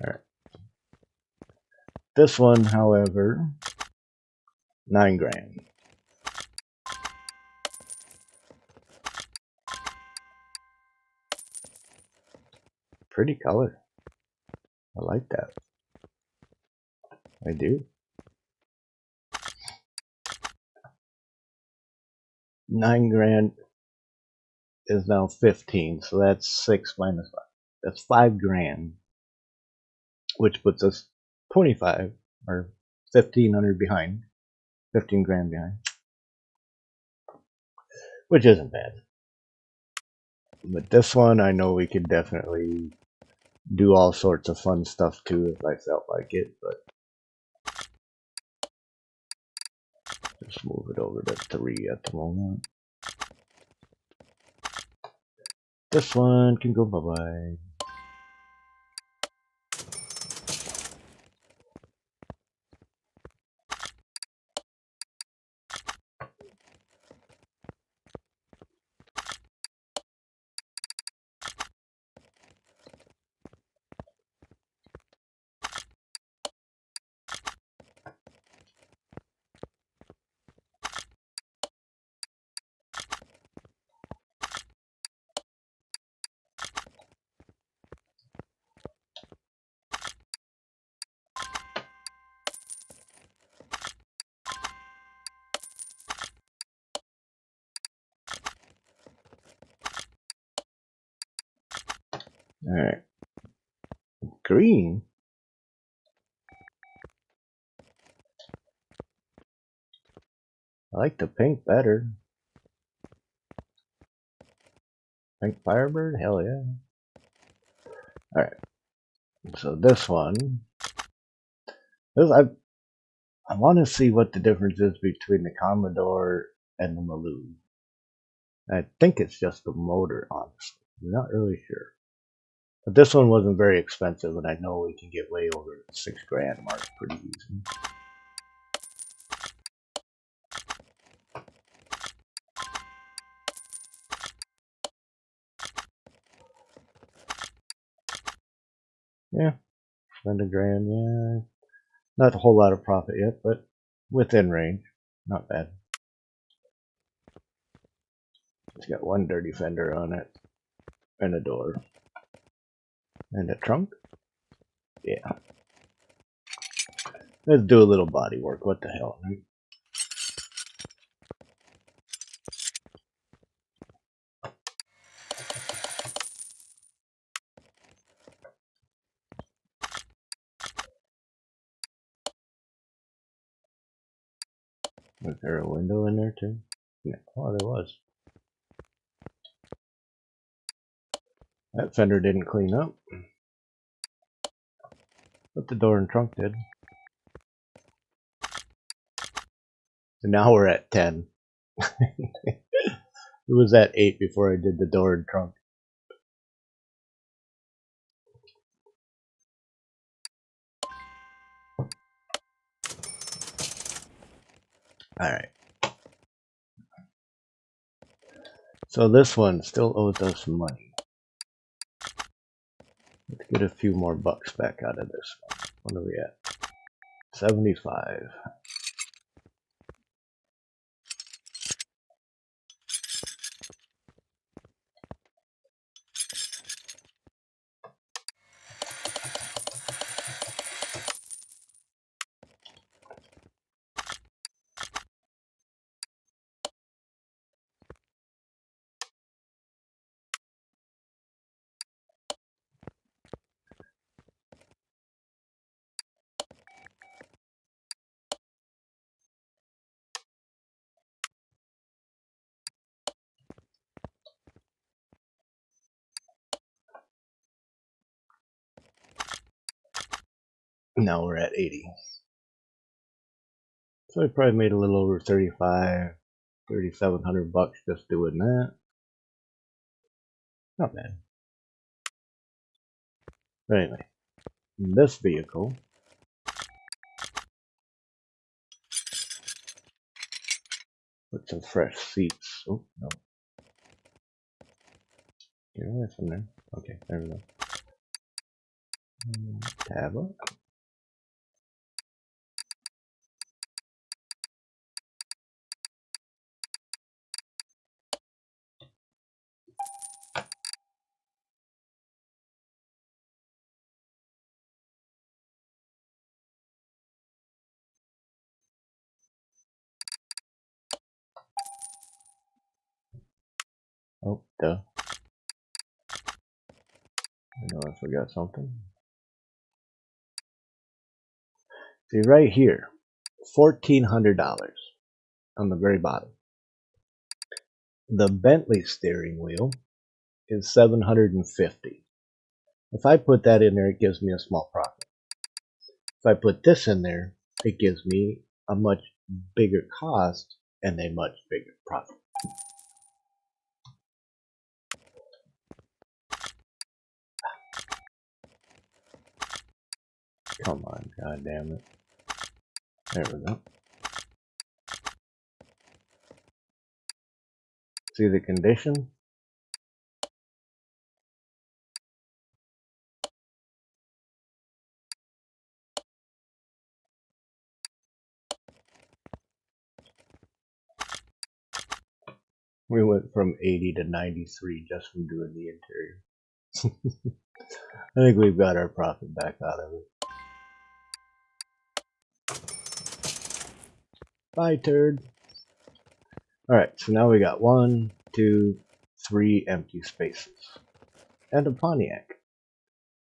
Alright. This one, however, 9 grand. Pretty color. I like that. I do. 9 grand is now 15, so that's 6 minus 5. That's 5 grand, which puts us 25 or 1,500 behind. 15 grand behind, which isn't bad. But this one, I know we could definitely do all sorts of fun stuff too if I felt like it, but just move it over to 3 at the moment. This one can go bye-bye. Alright. Green? I like the pink better. Pink Firebird? Hell yeah. Alright. So this one. I want to see what the difference is between the Commodore and the Maloo. I think it's just the motor, honestly. I'm not really sure. But this one wasn't very expensive, and I know we can get way over the 6 grand mark pretty easy. Yeah, spend $1 grand, yeah. Not a whole lot of profit yet, but within range. Not bad. It's got one dirty fender on it, and a door. And a trunk? Yeah. Let's do a little body work. What the hell, right? Was there a window in there too? Yeah. Oh, there was. That fender didn't clean up. But the door and trunk did. And now we're at 10. It was at 8 before I did the door and trunk. Alright. So this one still owes us money. Let's get a few more bucks back out of this one. What are we at? 75. Now we're at 80. So I probably made a little over 3,700 bucks just doing that. Not bad. But anyway, this vehicle with some fresh seats. Oh no. Get away from there. Okay, there we go. Tab up. Oh, duh. I know I forgot something. See right here, $1,400 on the very bottom. The Bentley steering wheel is $750. If I put that in there, it gives me a small profit. If I put this in there, it gives me a much bigger cost and a much bigger profit. Come on, god damn it. There we go. See the condition? We went from 80 to 93 just from doing the interior. I think we've got our profit back out of it. Bye, turd. Alright, so now we got 1, 2, 3 empty spaces. And a Pontiac.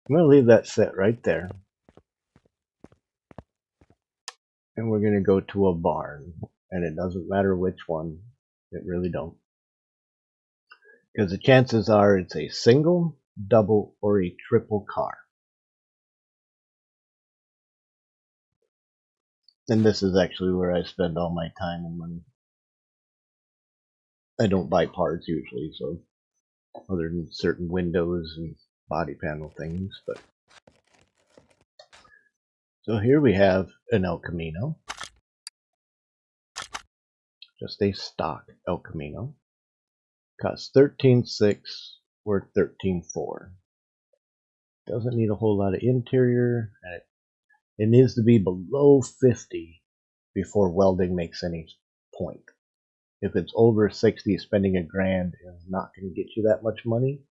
I'm going to leave that set right there. And we're going to go to a barn. And it doesn't matter which one. It really don't. Because the chances are it's a single, double, or a triple car. And this is actually where I spend all my time and money. I don't buy parts usually, so other than certain windows and body panel things. But so here we have an El Camino. Just a stock El Camino. Costs $13,600, worth $13,400. Doesn't need a whole lot of interior, and it needs to be below 50 before welding makes any point. If it's over 60, spending $1,000 is not going to get you that much money,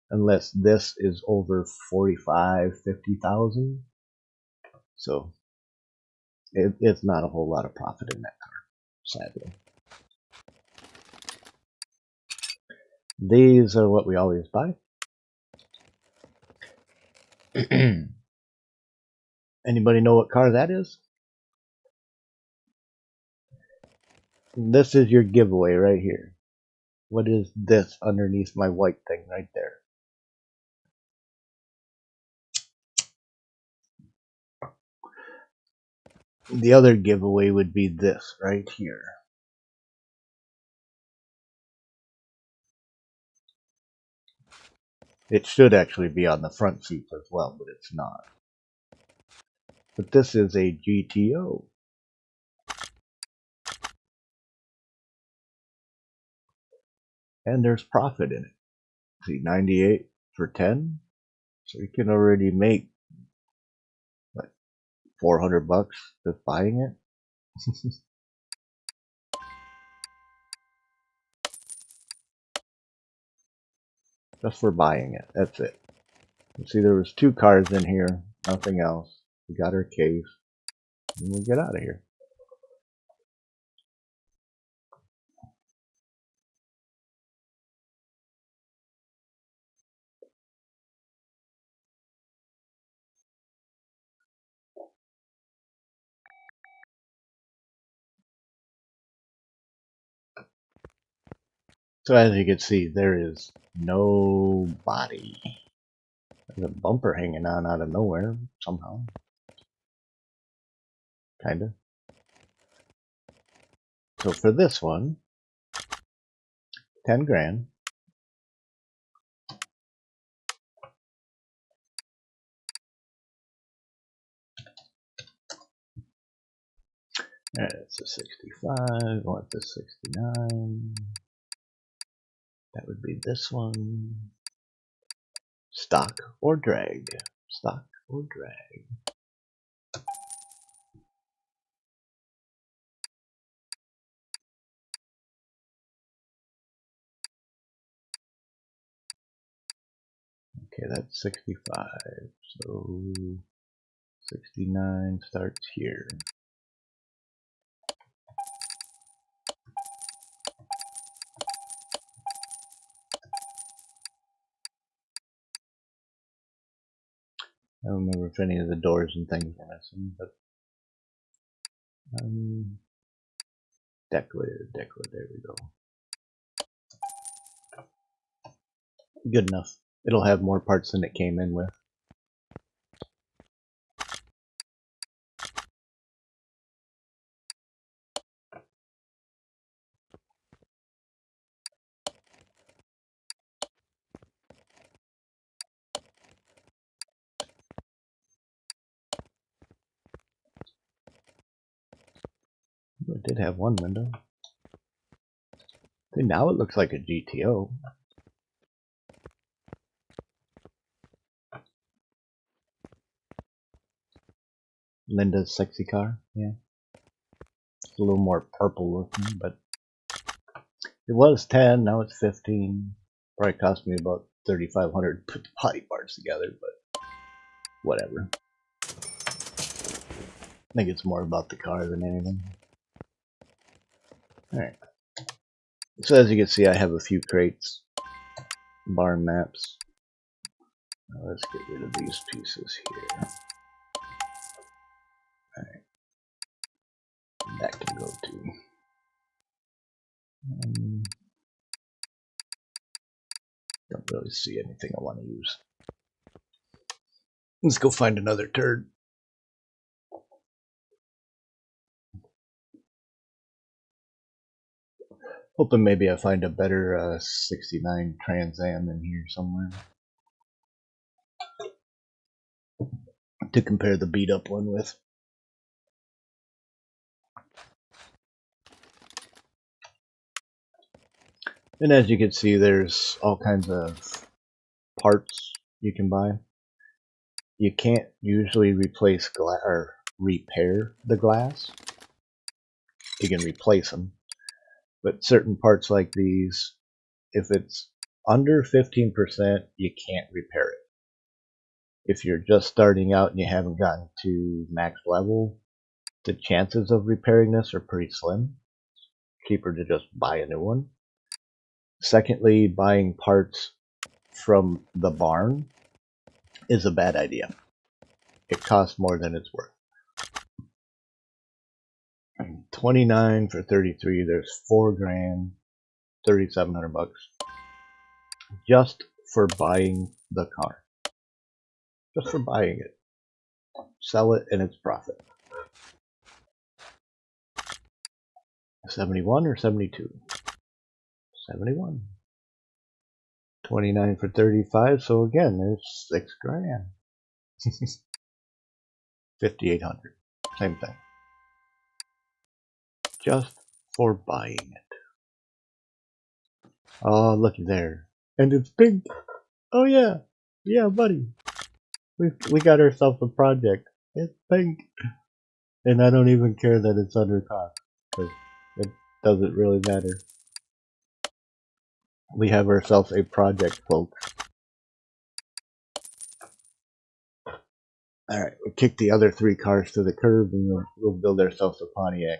unless this is over 45, 50,000. So it's not a whole lot of profit in that car, sadly. These are what we always buy. Anybody know what car that is? This is your giveaway right here. What is this underneath my white thing right there? The other giveaway would be this right here. It should actually be on the front seats as well, but it's not. But this is a GTO. And there's profit in it. See, 98 for 10. So you can already make like 400 bucks just buying it. Just for buying it. That's it. You see, there was 2 cars in here, nothing else. We got our case, and we'll get out of here. So as you can see, there is no body. There's a bumper hanging on out of nowhere somehow. kinda. So for this one, 10 grand. Alright, it's a 65. I want the 69. That would be this one. Stock or drag. Stock or drag. Okay, that's 65. So 69 starts here. I don't remember if any of the doors and things were missing, but decorated, there we go. Good enough. It'll have more parts than it came in with. It did have one window. Okay, now it looks like a GTO. Linda's sexy car, yeah. It's a little more purple looking, but it was 10, now it's 15. Probably cost me about $3,500 to put the body parts together, but whatever. I think it's more about the car than anything. Alright. So as you can see, I have a few crates. Barn maps. Now let's get rid of these pieces here. Alright. That can go too. Don't really see anything I want to use. Let's go find another turd. Hoping maybe I find a better 69 Trans Am in here somewhere to compare the beat up one with. And as you can see, there's all kinds of parts you can buy. You can't usually replace glass or repair the glass. You can replace them, but certain parts like these, if it's under 15%, you can't repair it. If you're just starting out and you haven't gotten to max level, the chances of repairing this are pretty slim. Cheaper to just buy a new one. Secondly, buying parts from the barn is a bad idea. It costs more than it's worth. 29 for 33, there's 4 grand, 3,700 bucks just for buying the car. Just for buying it. Sell it and it's profit. 71 or 72? 71. 29 for 35, so again, there's 6 grand. 5,800. Same thing. Just for buying it. Oh, looky there. And it's pink. Oh yeah. Yeah, buddy. We got ourselves a project. It's pink. And I don't even care that it's under cost, because it doesn't really matter. We have ourselves a project, folks. Alright, we'll kick the other 3 cars to the curb and we'll build ourselves a Pontiac.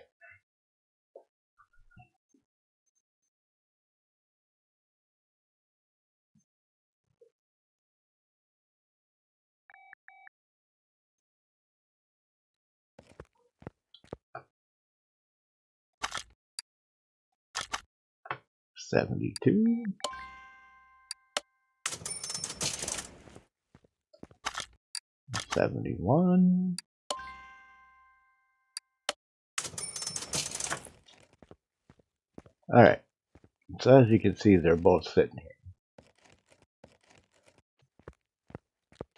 $72. $71. Alright, so as you can see, they're both sitting here.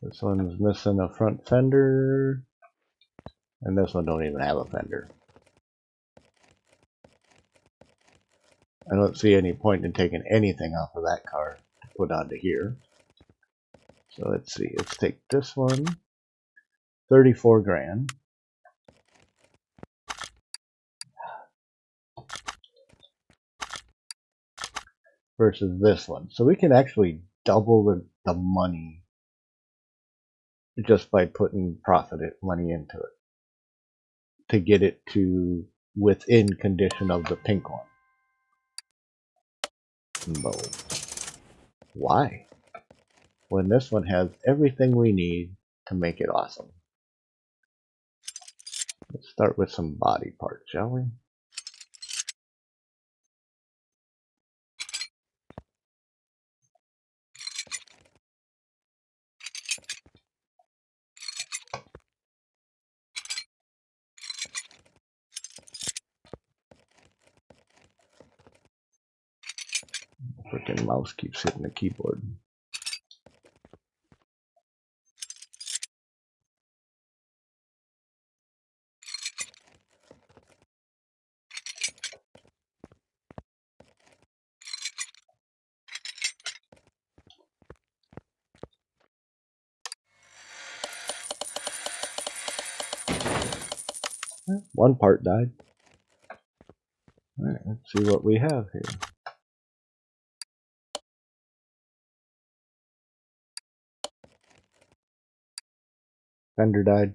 This one's missing a front fender, and this one don't even have a fender. I don't see any point in taking anything off of that car to put onto here. So let's see, let's take this one, 34 grand. Versus this one. So we can actually double the money just by putting money into it to get it to within condition of the pink one. Boom. Why? When this one has everything we need to make it awesome. Let's start with some body parts, shall we? Freaking mouse keeps hitting the keyboard. One part died. Alright, let's see what we have here. Fender died.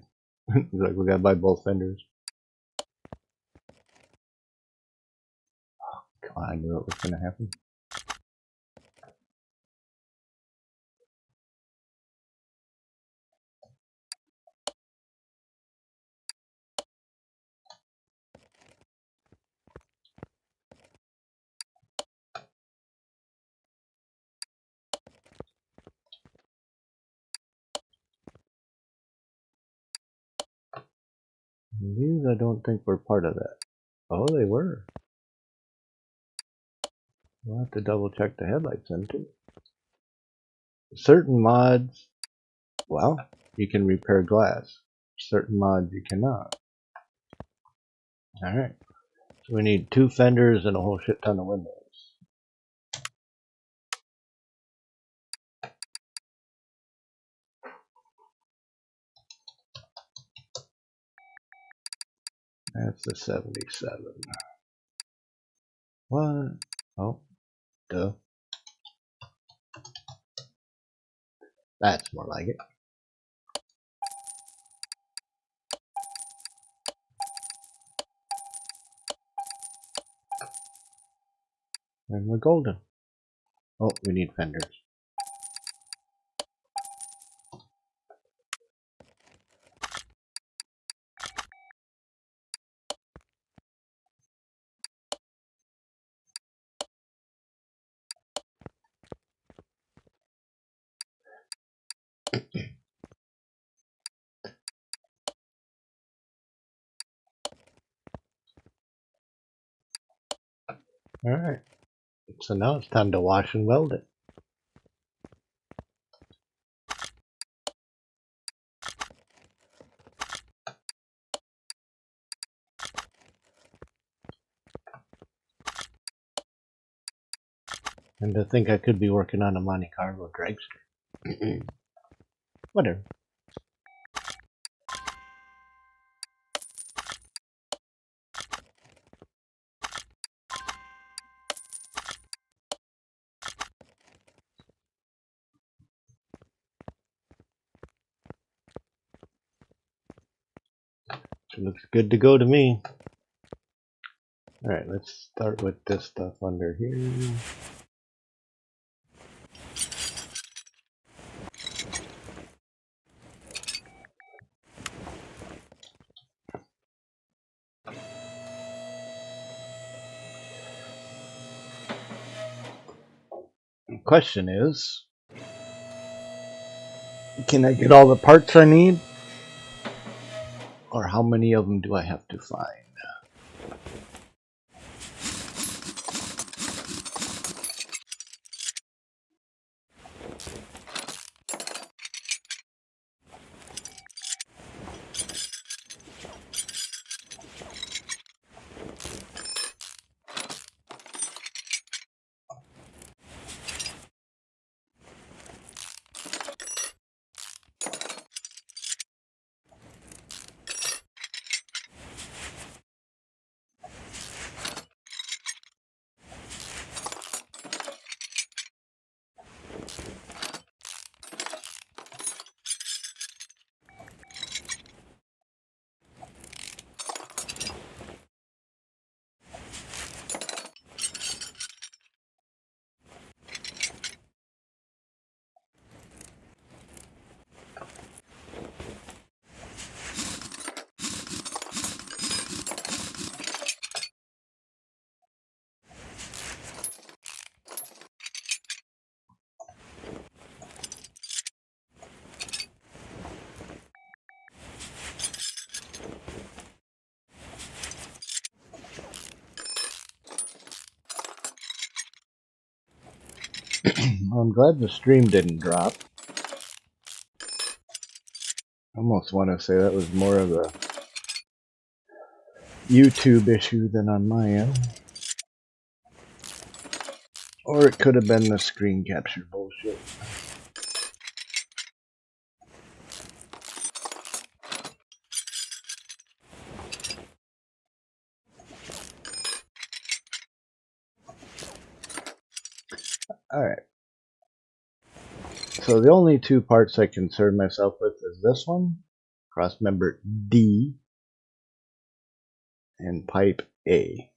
Like we gotta buy both fenders. Oh, I knew it was gonna happen. These I don't think were part of that. Oh, they were. We'll have to double check the headlights then too. Certain mods, well, you can repair glass. Certain mods you cannot. Alright. So we need 2 fenders and a whole shit ton of windows. That's the 77. What? Oh, duh. That's more like it. And we're golden. Oh, we need fenders. Alright. So now it's time to wash and weld it. And to think I could be working on a Monte Carlo dragster. Whatever. It looks good to go to me. Alright, let's start with this stuff under here. The question is, can I get all the parts I need? Or how many of them do I have to find? Well, I'm glad the stream didn't drop. I almost want to say that was more of a YouTube issue than on my end. Or it could have been the screen capture bullshit. Alright. So the only two parts I concern myself with is this one, cross member D, and pipe A.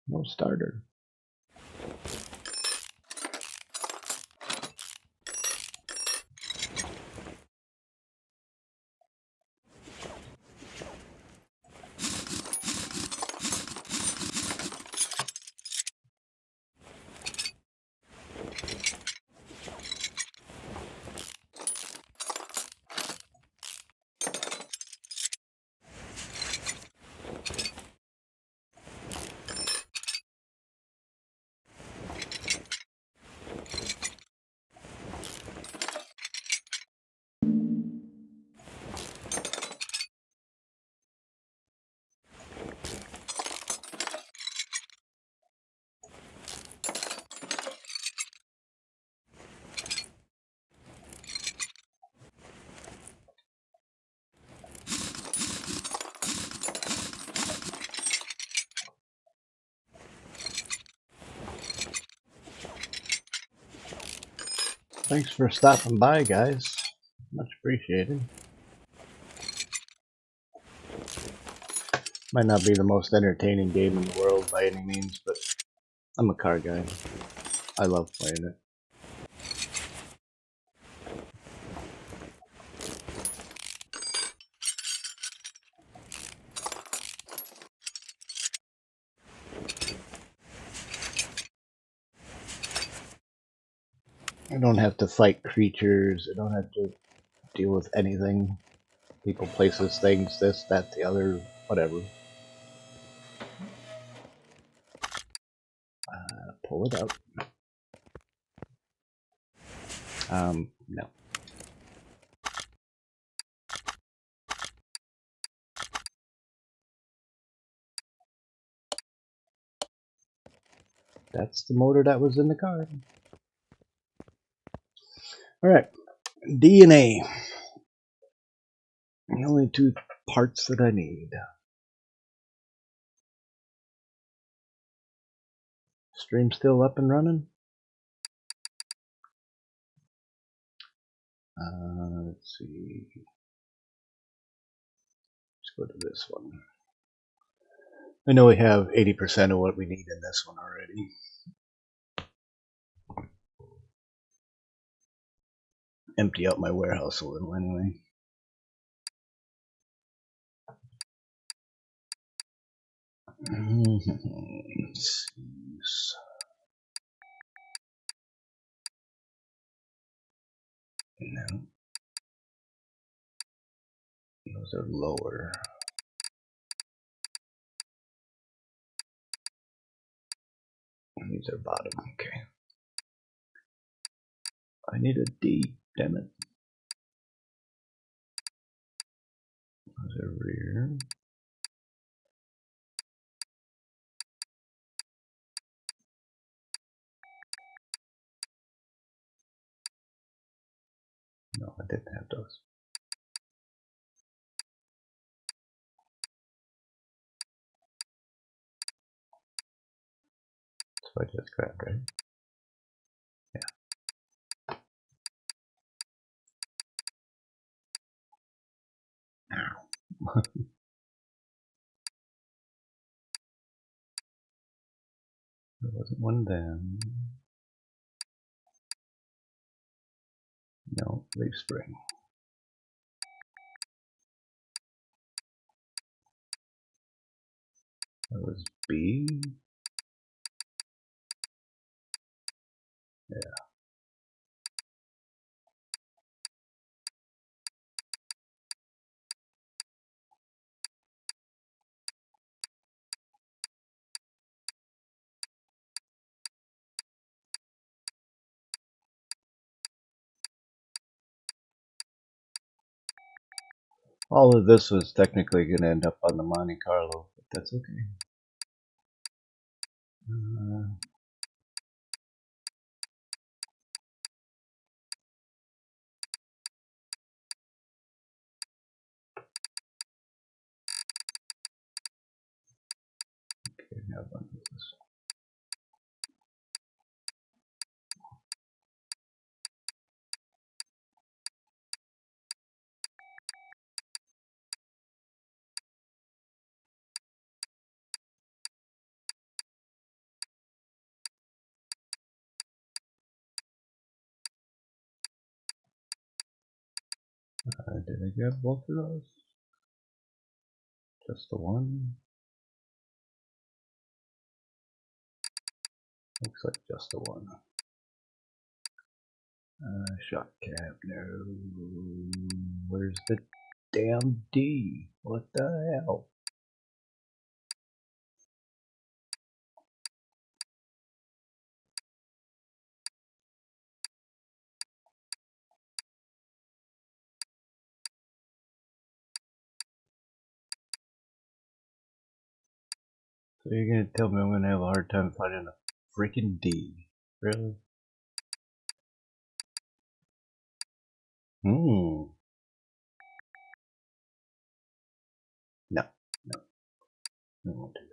No starter. Thanks for stopping by, guys. Much appreciated. Might not be the most entertaining game in the world by any means, but I'm a car guy. I love playing it. I don't have to fight creatures. I don't have to deal with anything. People, places, things, this, that, the other, whatever. Pull it out. No. That's the motor that was in the car. Alright. D and A. The only two parts that I need. Stream still up and running? Let's see. Let's go to this one. I know we have 80% of what we need in this one already. Empty out my warehouse a little anyway. No. Those are lower. These are bottom. Okay. I need a D. Damn it. Those are rear. No, I didn't have those. So I just grabbed, right? Yeah. Ow. There wasn't one then. No, leaf spring. That was B. Yeah. All of this was technically going to end up on the Monte Carlo, but that's okay. Okay, now what is this? Did I grab both of those? Just the one? Looks like just the one. Shock cab, no. Where's the damn D? What the hell? So you're gonna tell me I'm gonna have a hard time finding a freaking D? Really? No, no, I won't do that.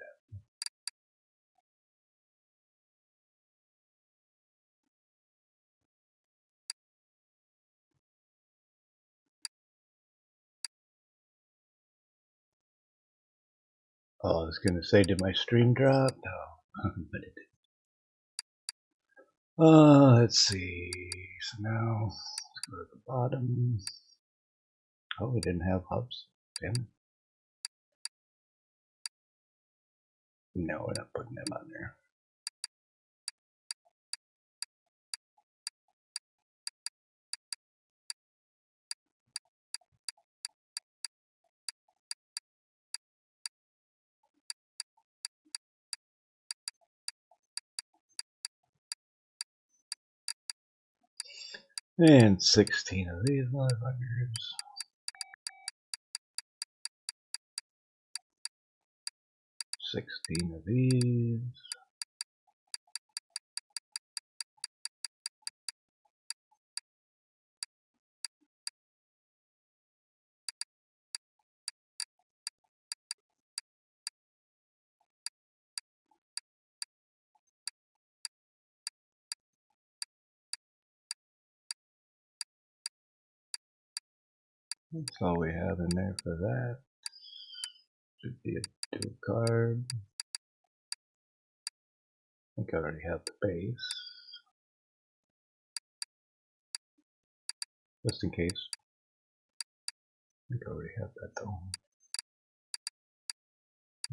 Oh, I was gonna say, did my stream drop? No, but it didn't. Let's see. So now, let's go to the bottom. Oh, we didn't have hubs. Damn it. No, we're not putting them on there. And 16 of these motherfuckers. Sixteen of these. That's all we have in there for that. Should be a dual card. I think I already have the base. Just in case. I think I already have that though.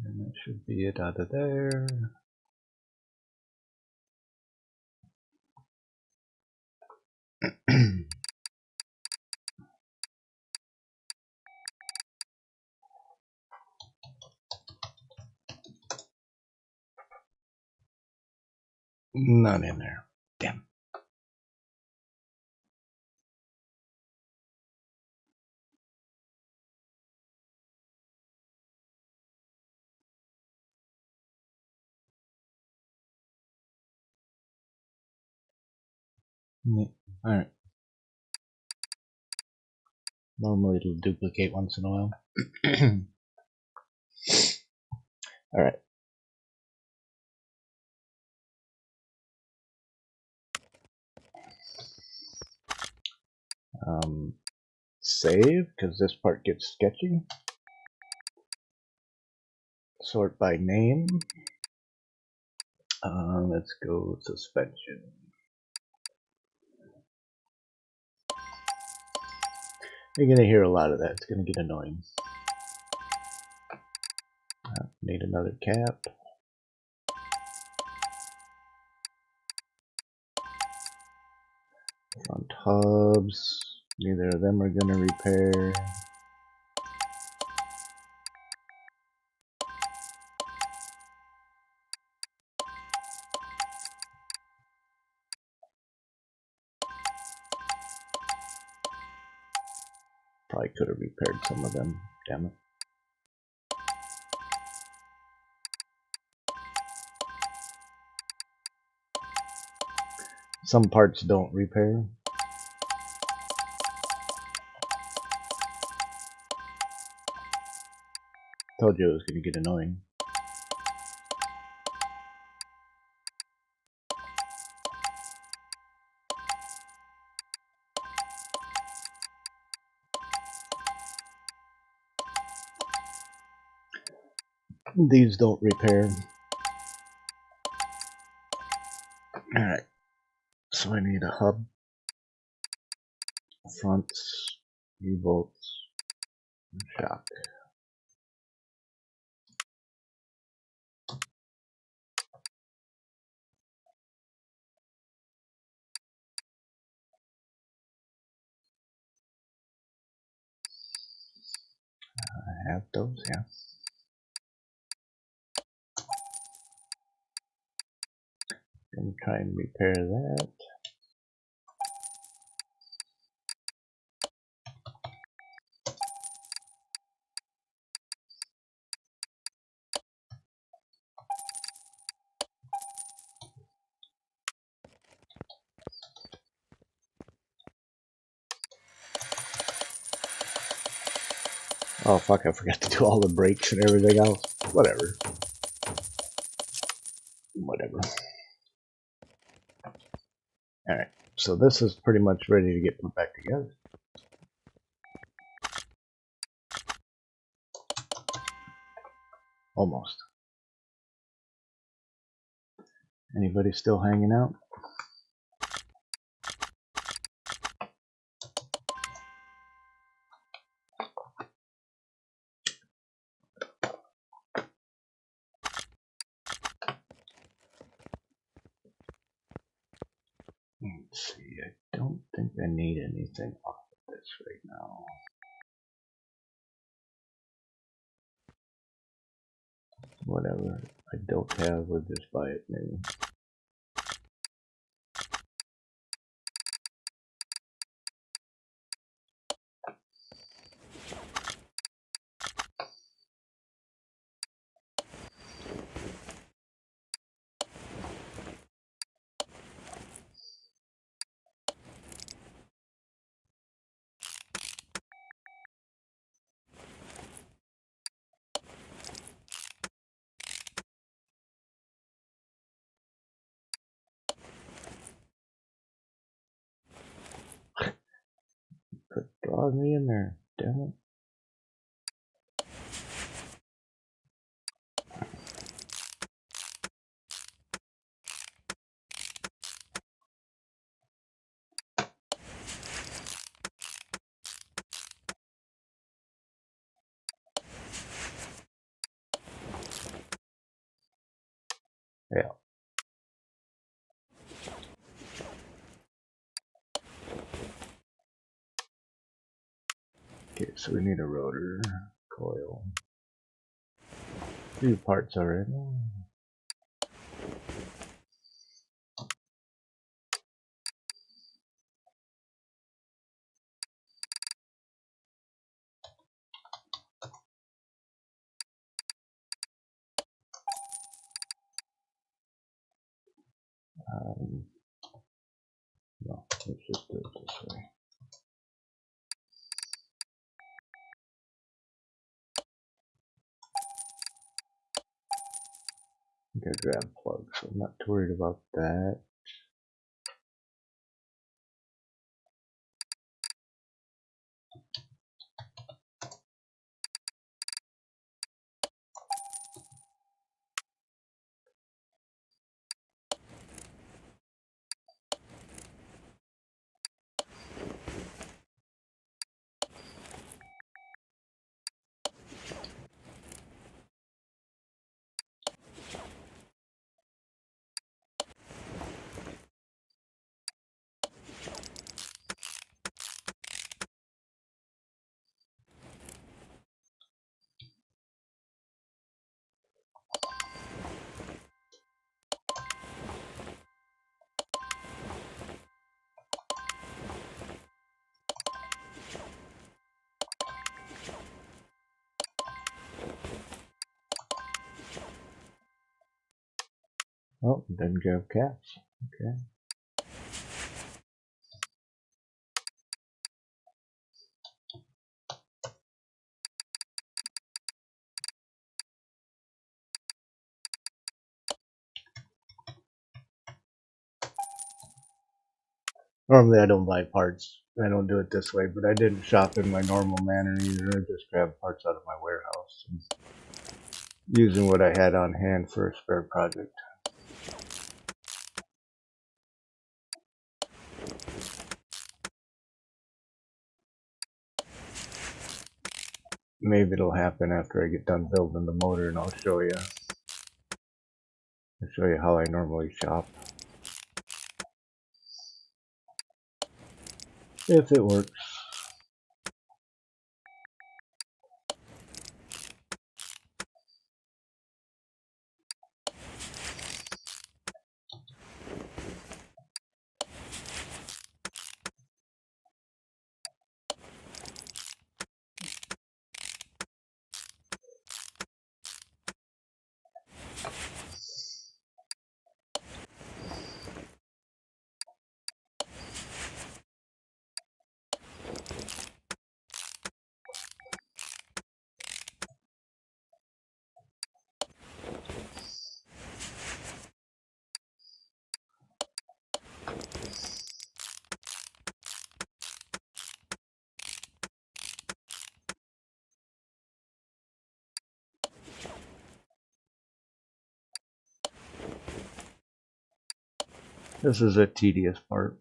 And that should be it out of there. None in there. Damn. Alright. Normally it'll duplicate once in a while. Alright. Save, because this part gets sketchy. Sort by name. Let's go suspension. You're gonna hear a lot of that. It's gonna get annoying. Need another cap. Front hubs. Neither of them are going to repair. Probably could have repaired some of them. Damn it. Some parts don't repair. Told you it was going to get annoying. These don't repair. Alright, so I need a hub, fronts, U-bolts, shock. I have those, yeah. Gonna try and repair that. Oh fuck, I forgot to do all the brakes and everything else. Whatever. Whatever. Alright, so this is pretty much ready to get put back together. Almost. Anybody still hanging out? Let's see, I don't think I need anything off of this right now. Whatever I don't have, we'll just buy it new. Could draw me in there, damn it. Yeah. Okay, so we need a rotor, coil, few parts already. No, let's just do it this way. I think I grabbed plugs, so I'm not too worried about that. Oh, didn't grab caps. Okay. Normally I don't buy parts. I don't do it this way, but I didn't shop in my normal manner either. I just grabbed parts out of my warehouse, using what I had on hand for a spare project. Maybe it'll happen after I get done building the motor, and I'll show you. I'll show you how I normally shop. If it works. This is a tedious part.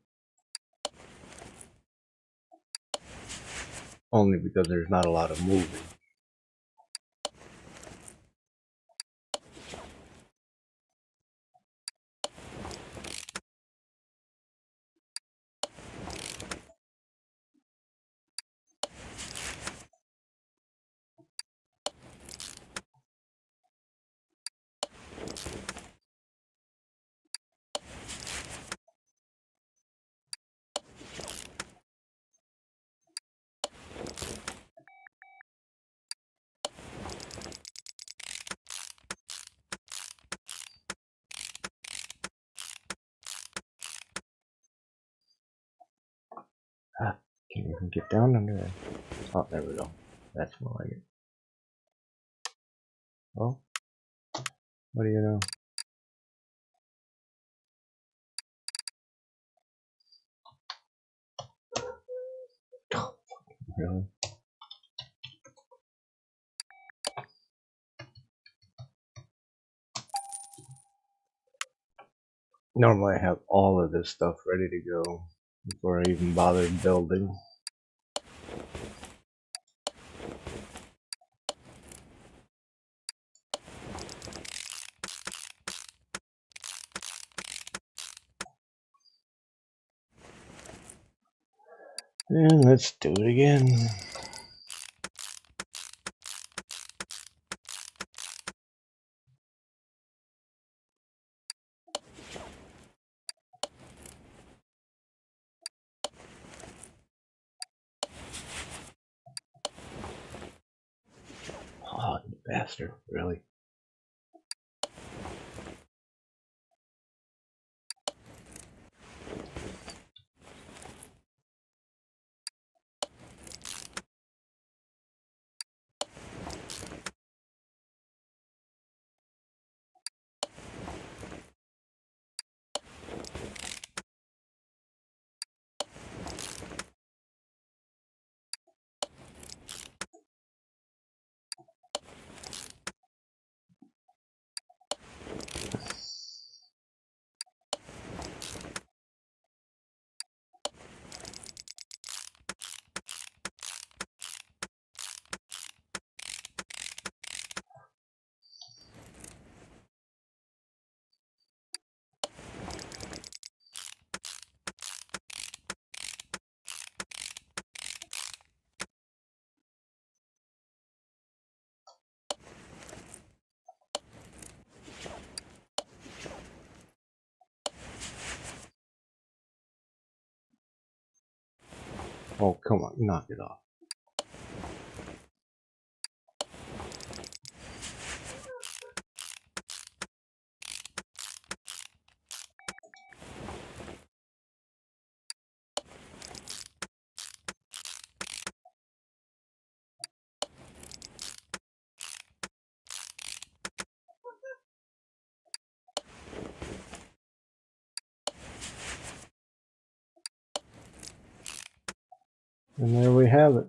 Only because there's not a lot of moving. Ah, can't even get down under there. Oh, there we go. That's more like it. Oh, what do you know? Really? Normally I have all of this stuff ready to go before I even bothered building. And let's do it again. Oh, you bastard, really? Oh, come on, knock it off. And there we have it.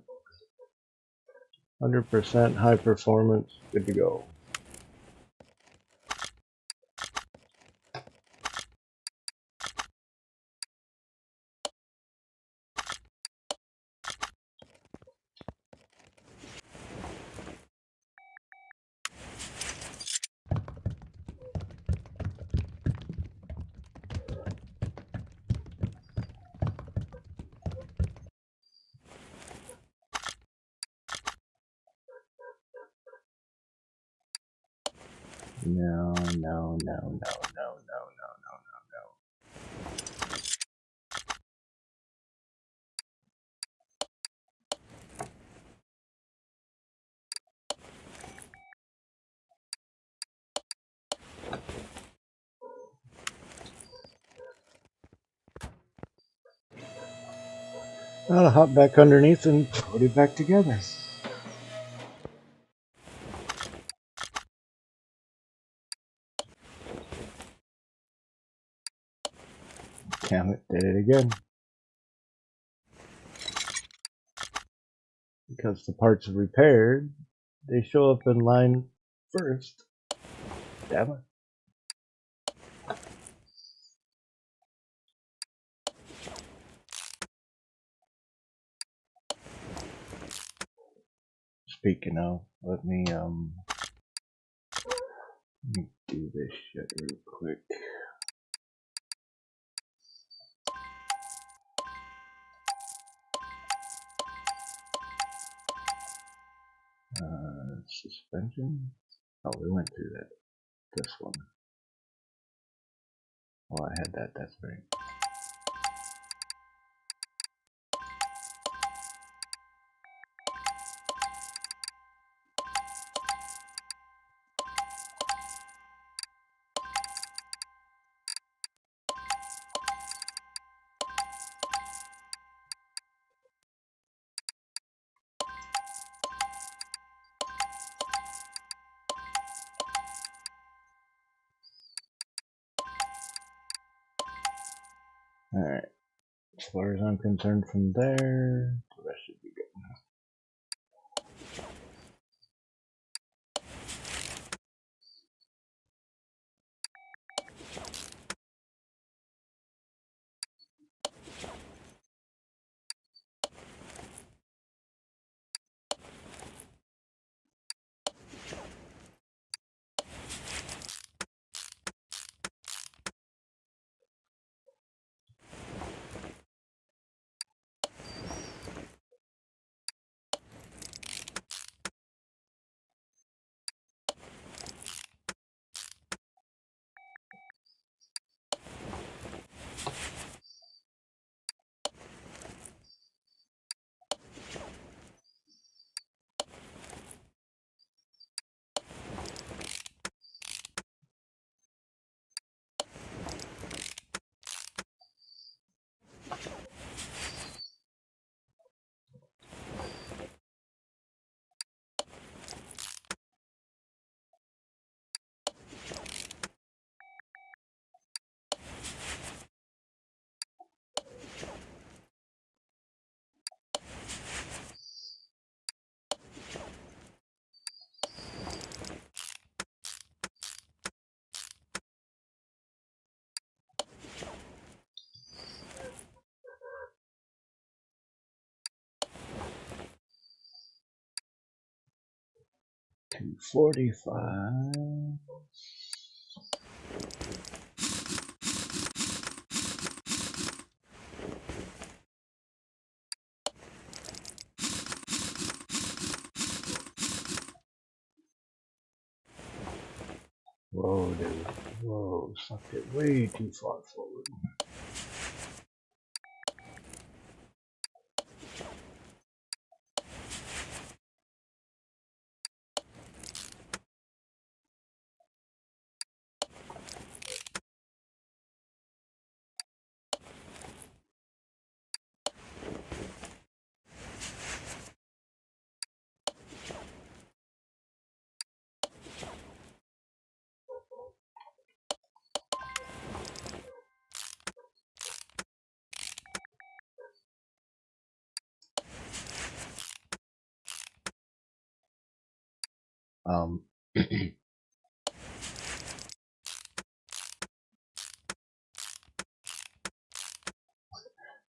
100% high performance, good to go. No, no, no, no, no, no, no, no, no, no. I'll hop back underneath and put it back together. Damn it, did it again. Because the parts are repaired, they show up in line first. Damn it. Speaking of, let me do this shit real quick. Suspension? Oh, we went through that. This one. Oh, I had that, that's right. Alright. As far as I'm concerned from there, the rest should be good. $245. Whoa, dude. Whoa, sucked it way too far forward.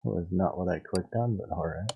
Was not what I clicked on, but alright.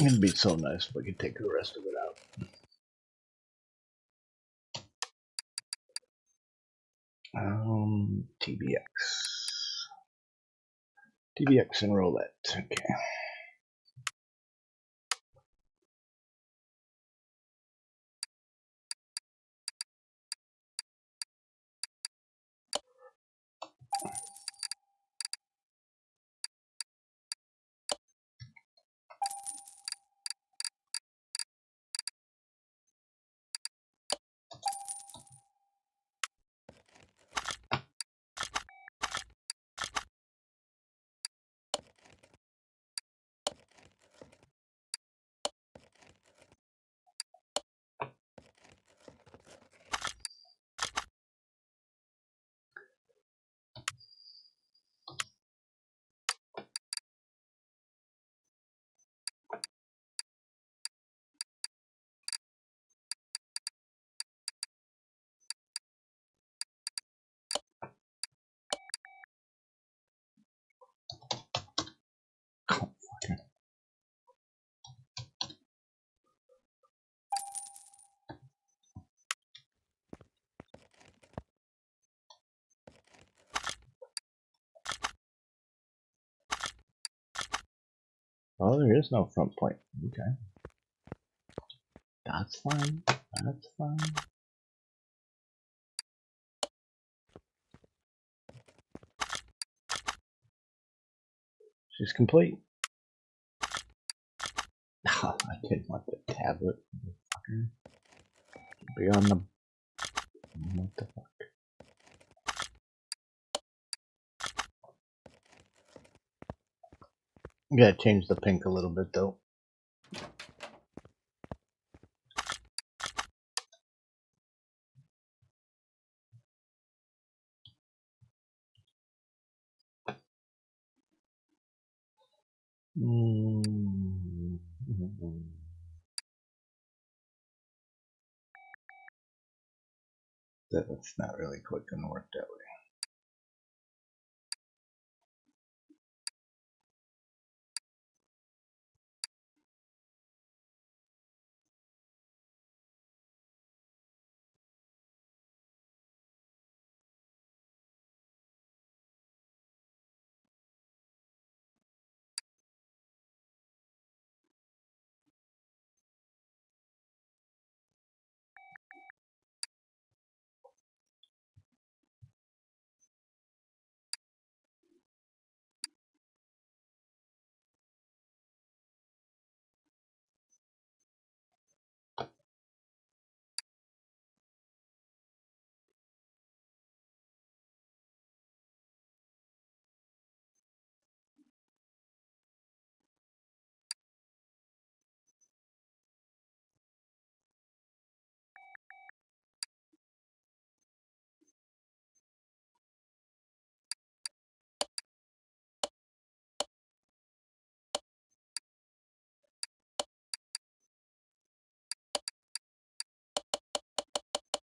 It'd be so nice if we could take the rest of it out. TBX and roulette. Okay. Oh, there is no front point. Okay. That's fine. That's fine. She's complete. I didn't want the tablet. Be on the. What the fuck? You gotta change the pink a little bit though. That's not really quite going to work that way.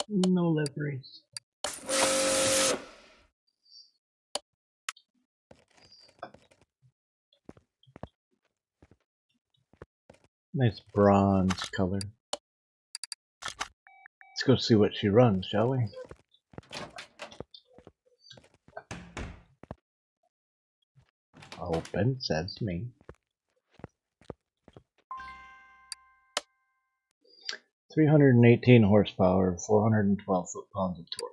No liveries. Nice bronze color. Let's go see what she runs, shall we? Open sesame. 318 horsepower, 412 foot-pounds of torque.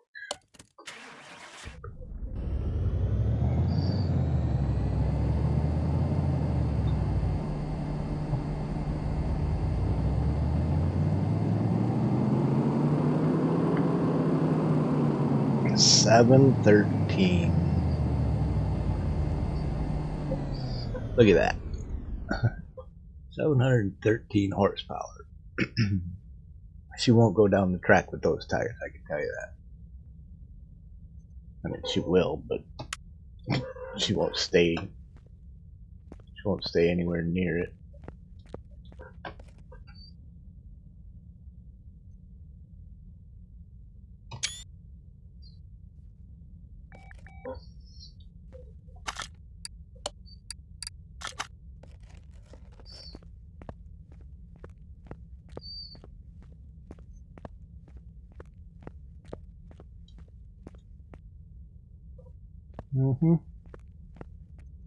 $713. Look at that. 713 horsepower. She won't go down the track with those tires, I can tell you that. I mean, she will, but she won't stay. She won't stay anywhere near it.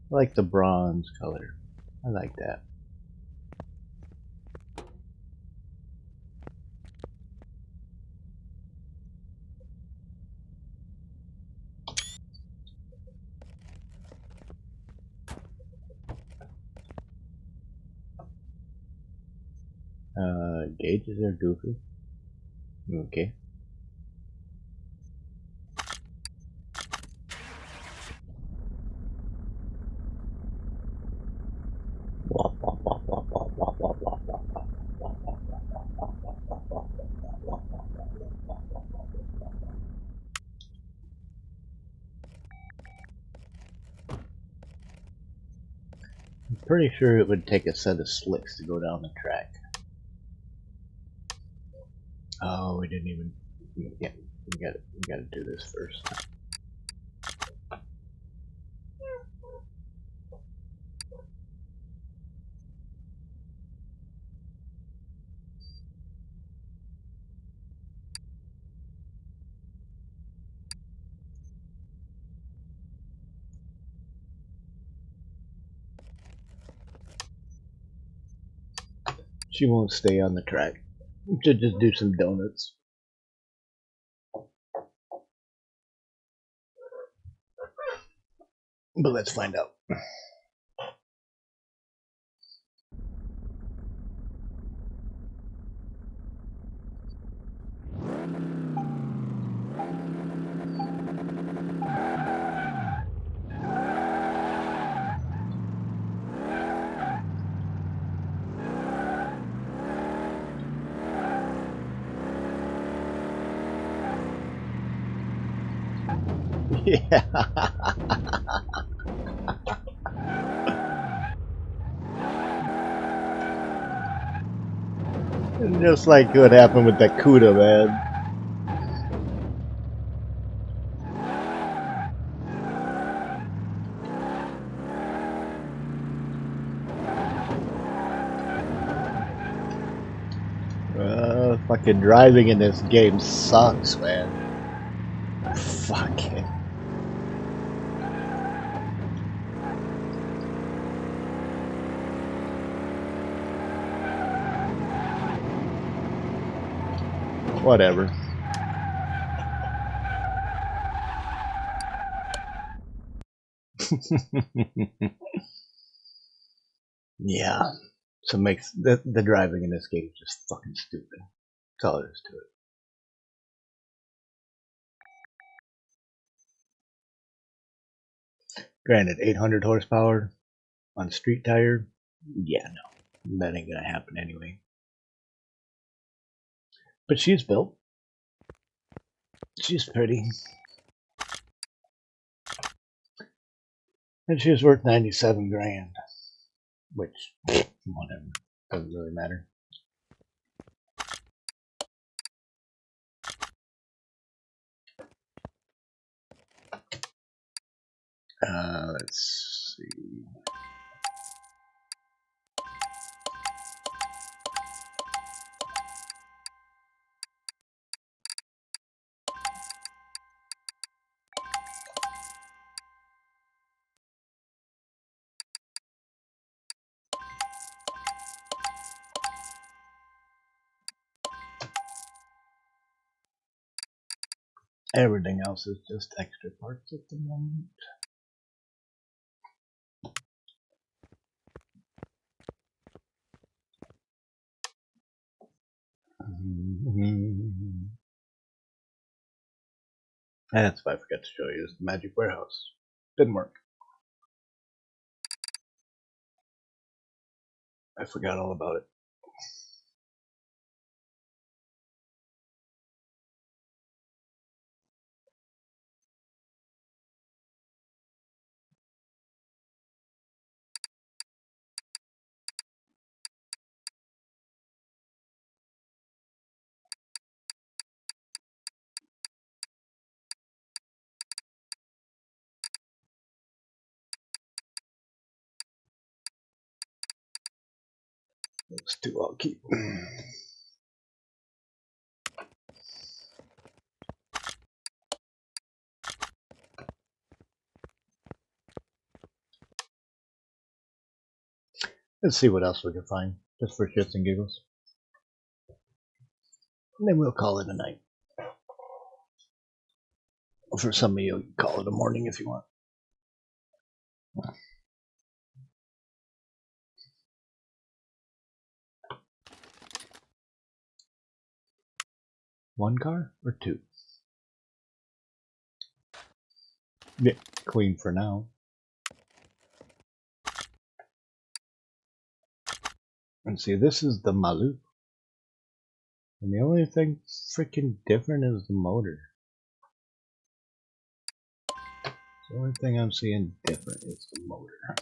I like the bronze color. I like that. Gauges are goofy. Okay. I'm pretty sure it would take a set of slicks to go down the track. Oh, we didn't even. Yeah, we gotta do this first. She won't stay on the track. We should just do some donuts. But let's find out. Yeah. Just like what happened with that Cuda, man. Fucking driving in this game sucks, man. Fuck it. Whatever. Yeah. So makes the driving in this game just fucking stupid. That's all there is to it. Granted, 800 horsepower on street tire. Yeah, no, that ain't gonna happen anyway. But she's built. She's pretty. And she was worth 97 grand. Which, whatever. Doesn't really matter. Let's see. Everything else is just extra parts at the moment. That's what I forgot to show you, is the Magic Warehouse. Didn't work. I forgot all about it. Those two I'll keep. Let's see what else we can find, just for shits and giggles. And then we'll call it a night. For some of you, call it a morning if you want. One car or two? Yeah, clean for now. And see, this is the Maloo. And the only thing freaking different is the motor. The only thing I'm seeing different is the motor.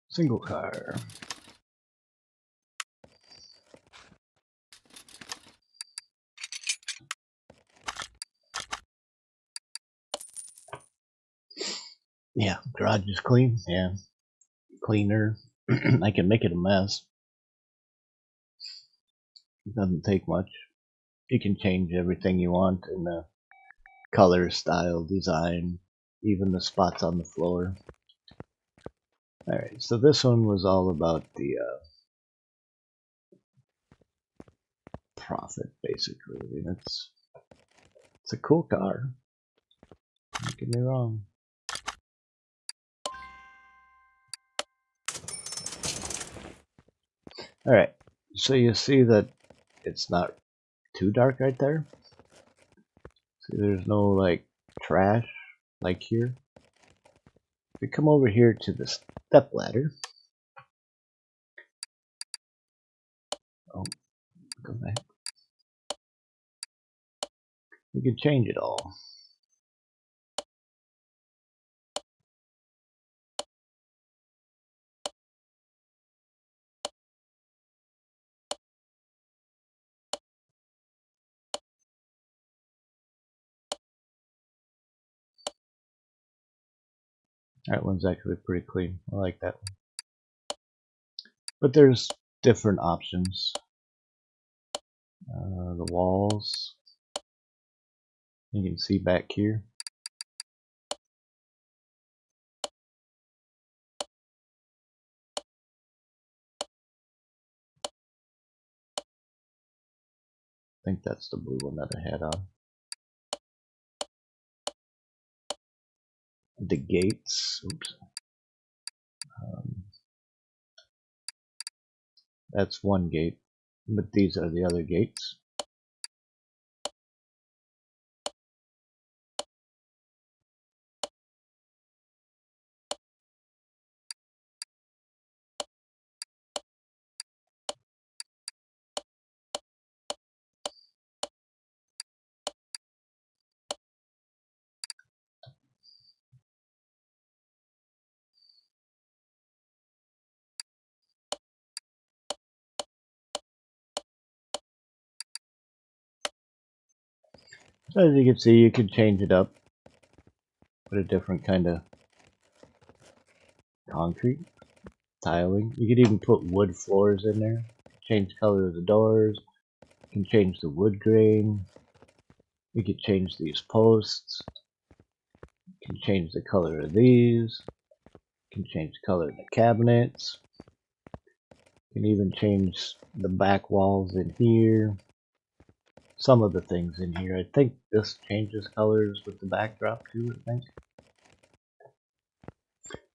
Single car. Yeah, garage is clean. Yeah, cleaner. I can make it a mess. It doesn't take much. You can change everything you want in the color, style, design, even the spots on the floor. Alright, so this one was all about the profit, basically. I mean, it's a cool car. Don't get me wrong. Alright, so you see that it's not too dark right there? See, there's no like trash like here. If we come over here to the step ladder. Oh, go back. We can change it all. That one's actually pretty clean. I like that one. But there's different options. The walls, you can see back here. I think that's the blue one that I had on. The gates, oops. That's one gate, but these are the other gates. So as you can see, you can change it up. Put a different kind of concrete tiling. You could even put wood floors in there. Change the color of the doors. You can change the wood grain. You could change these posts. You can change the color of these. You can change the color of the cabinets. You can even change the back walls in here. Some of the things in here. I think this changes colors with the backdrop too, I think.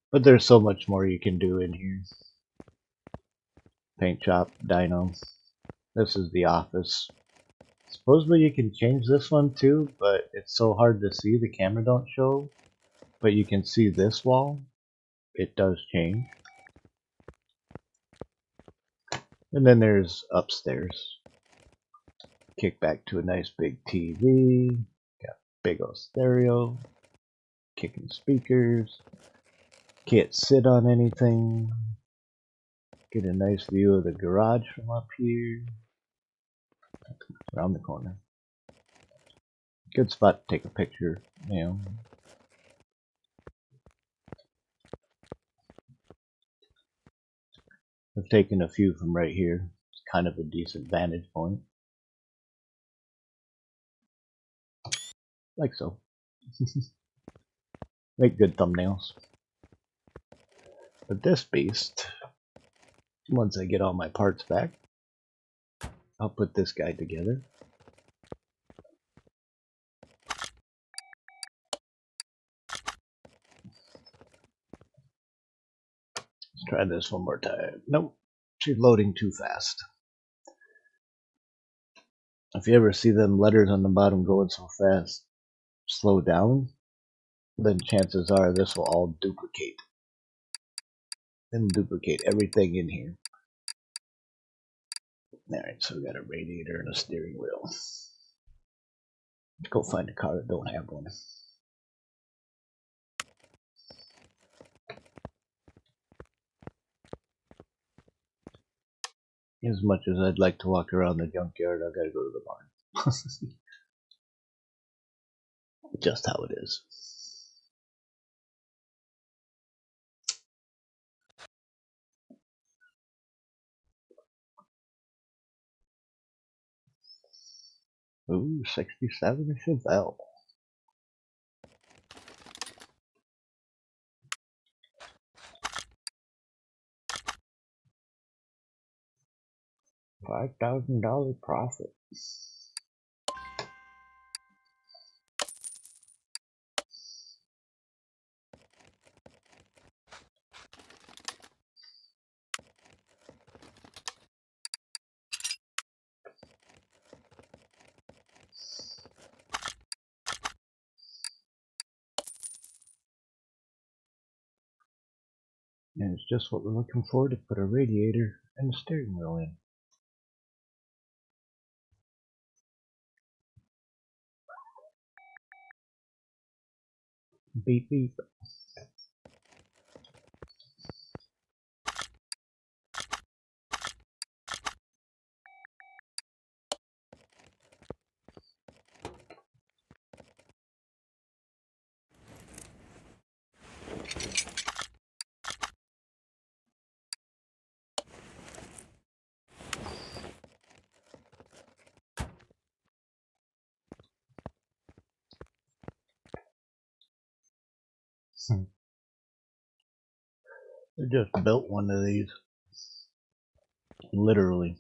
But there's so much more you can do in here. Paint shop, dyno. This is the office. Supposedly you can change this one too, but it's so hard to see, the camera don't show. But you can see this wall. It does change. And then there's upstairs. Kick back to a nice big TV. Got big old stereo. Kicking speakers. Can't sit on anything. Get a nice view of the garage from up here. Around the corner. Good spot to take a picture, you know. I've taken a few from right here. It's kind of a decent vantage point. Like so. Make good thumbnails. But this beast, once I get all my parts back, I'll put this guy together. Let's try this one more time. Nope, she's loading too fast. If you ever see them letters on the bottom going so fast, slow down, then chances are this will all duplicate. Then duplicate everything in here. Alright, so we got a radiator and a steering wheel. Let's go find a car that don't have one. As much as I'd like to walk around the junkyard, I gotta go to the barn. Just how it is. Ooh, 67 Chevelle. $5,000 profit. And it's just what we're looking for, to put a radiator and a steering wheel in. Beep beep. I just built one of these. Literally.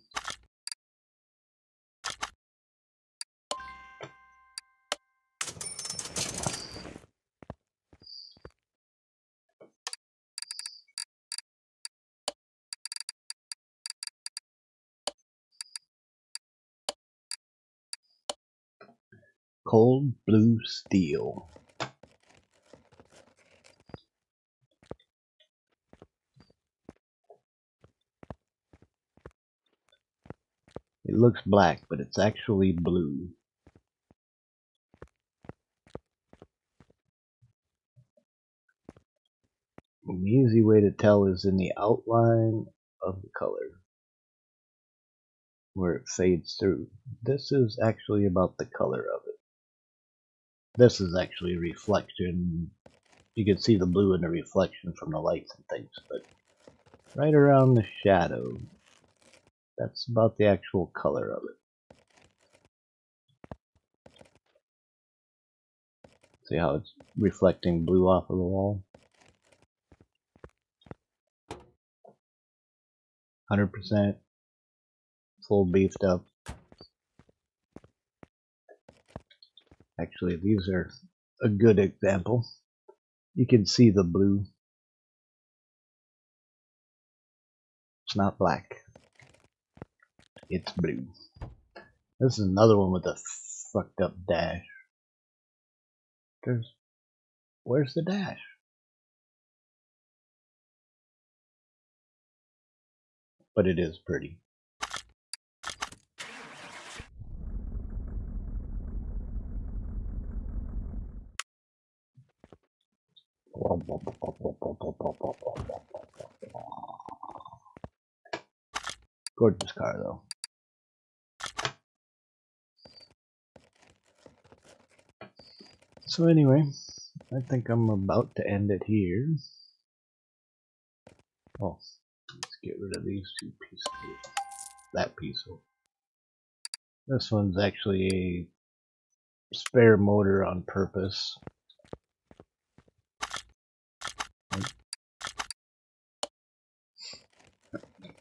Cold blue steel. It looks black, but it's actually blue. An easy way to tell is in the outline of the color, where it fades through. This is actually about the color of it. This is actually a reflection. You can see the blue in the reflection from the lights and things, but right around the shadow, that's about the actual color of it. See how it's reflecting blue off of the wall? 100% full beefed up. Actually, these are a good example. You can see the blue. It's not black. It's blue. This is another one with a fucked up dash. Where's the dash? But it is pretty. Gorgeous car though. So anyway, I think I'm about to end it here. Oh, let's get rid of these two pieces. That piece. This one's actually a spare motor on purpose.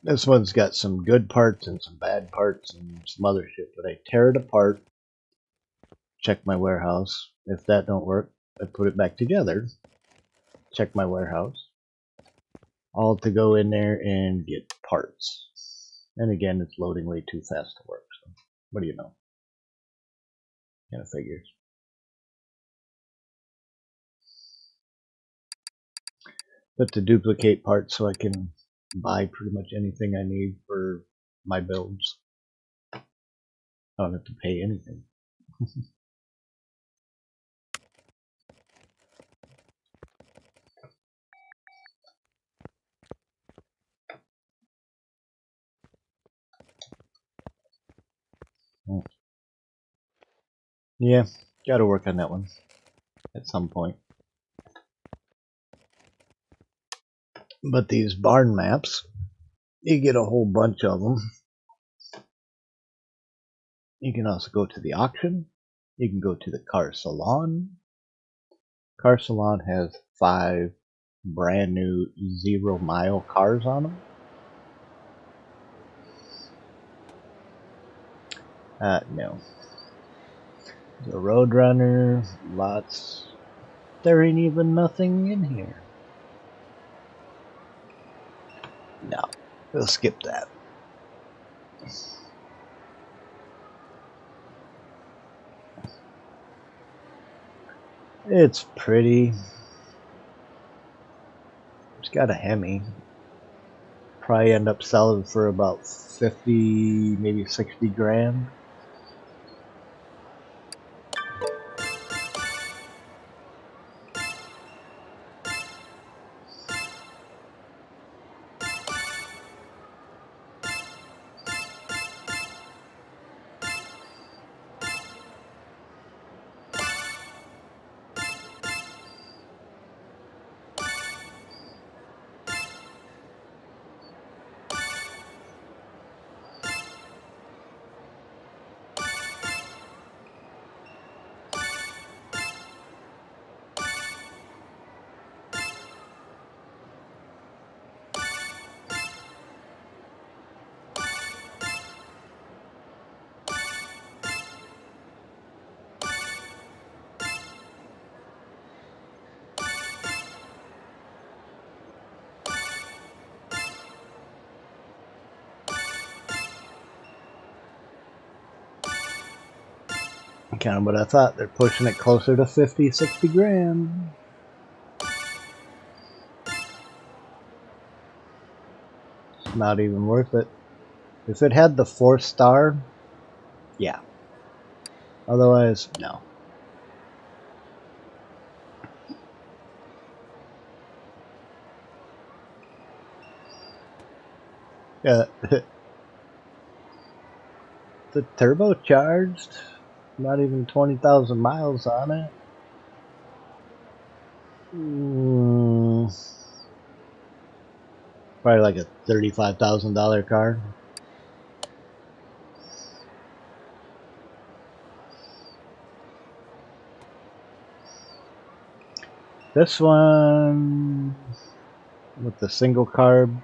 This one's got some good parts and some bad parts and some other shit, but I tear it apart, check my warehouse. If that don't work, I put it back together, check my warehouse, all to go in there and get parts. And again, it's loading way too fast to work, so what do you know? Kind of figures. But to duplicate parts so I can buy pretty much anything I need for my builds. I don't have to pay anything. Yeah, gotta work on that one at some point. But these barn maps, you get a whole bunch of them. You can also go to the auction. You can go to the car salon. Car salon has 5 brand new 0-mile cars on them. No. The Roadrunner, lots. There ain't even nothing in here. No, we'll skip that. It's pretty. It's got a Hemi. Probably end up selling for about 50, maybe 60 grand. kind of what I thought. They're pushing it closer to 50, 60 grand. It's not even worth it. If it had the 4-star, yeah. Otherwise, no. Yeah, the turbocharged, not even 20,000 miles on it. Probably like a $35,000 car. This one with the single carb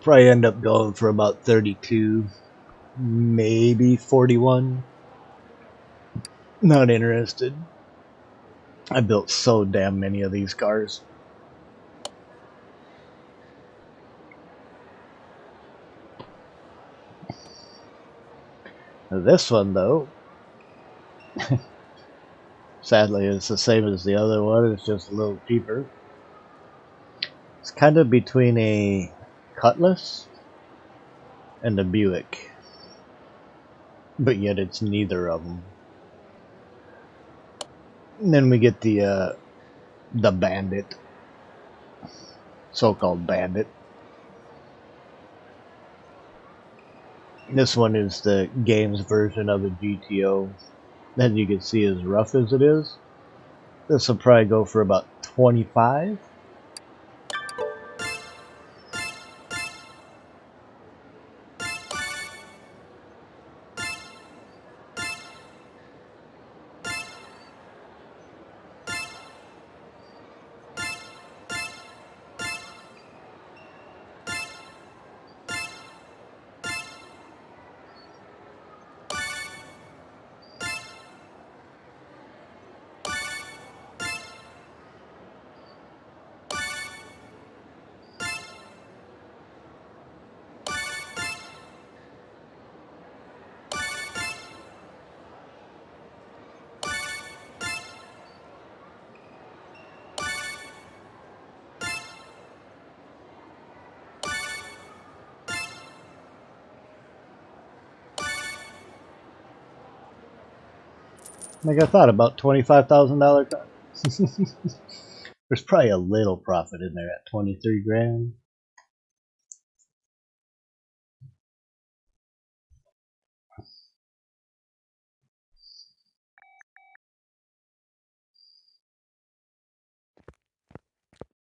probably end up going for about 32, maybe 41. Not interested. I built so damn many of these cars. This one though, sadly it's the same as the other one, it's just a little cheaper. It's kind of between a Cutlass and a Buick, but yet it's neither of them. And then we get the Bandit, so-called Bandit. This one is the game's version of a GTO. As you can see, as rough as it is, this will probably go for about 25. Like I thought, about $25,000 car. There's probably a little profit in there at 23 grand.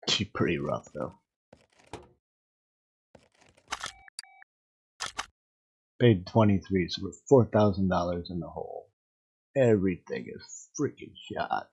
She's pretty rough though. Paid 23, so we're $4,000 in the hole. Everything is freaking shot.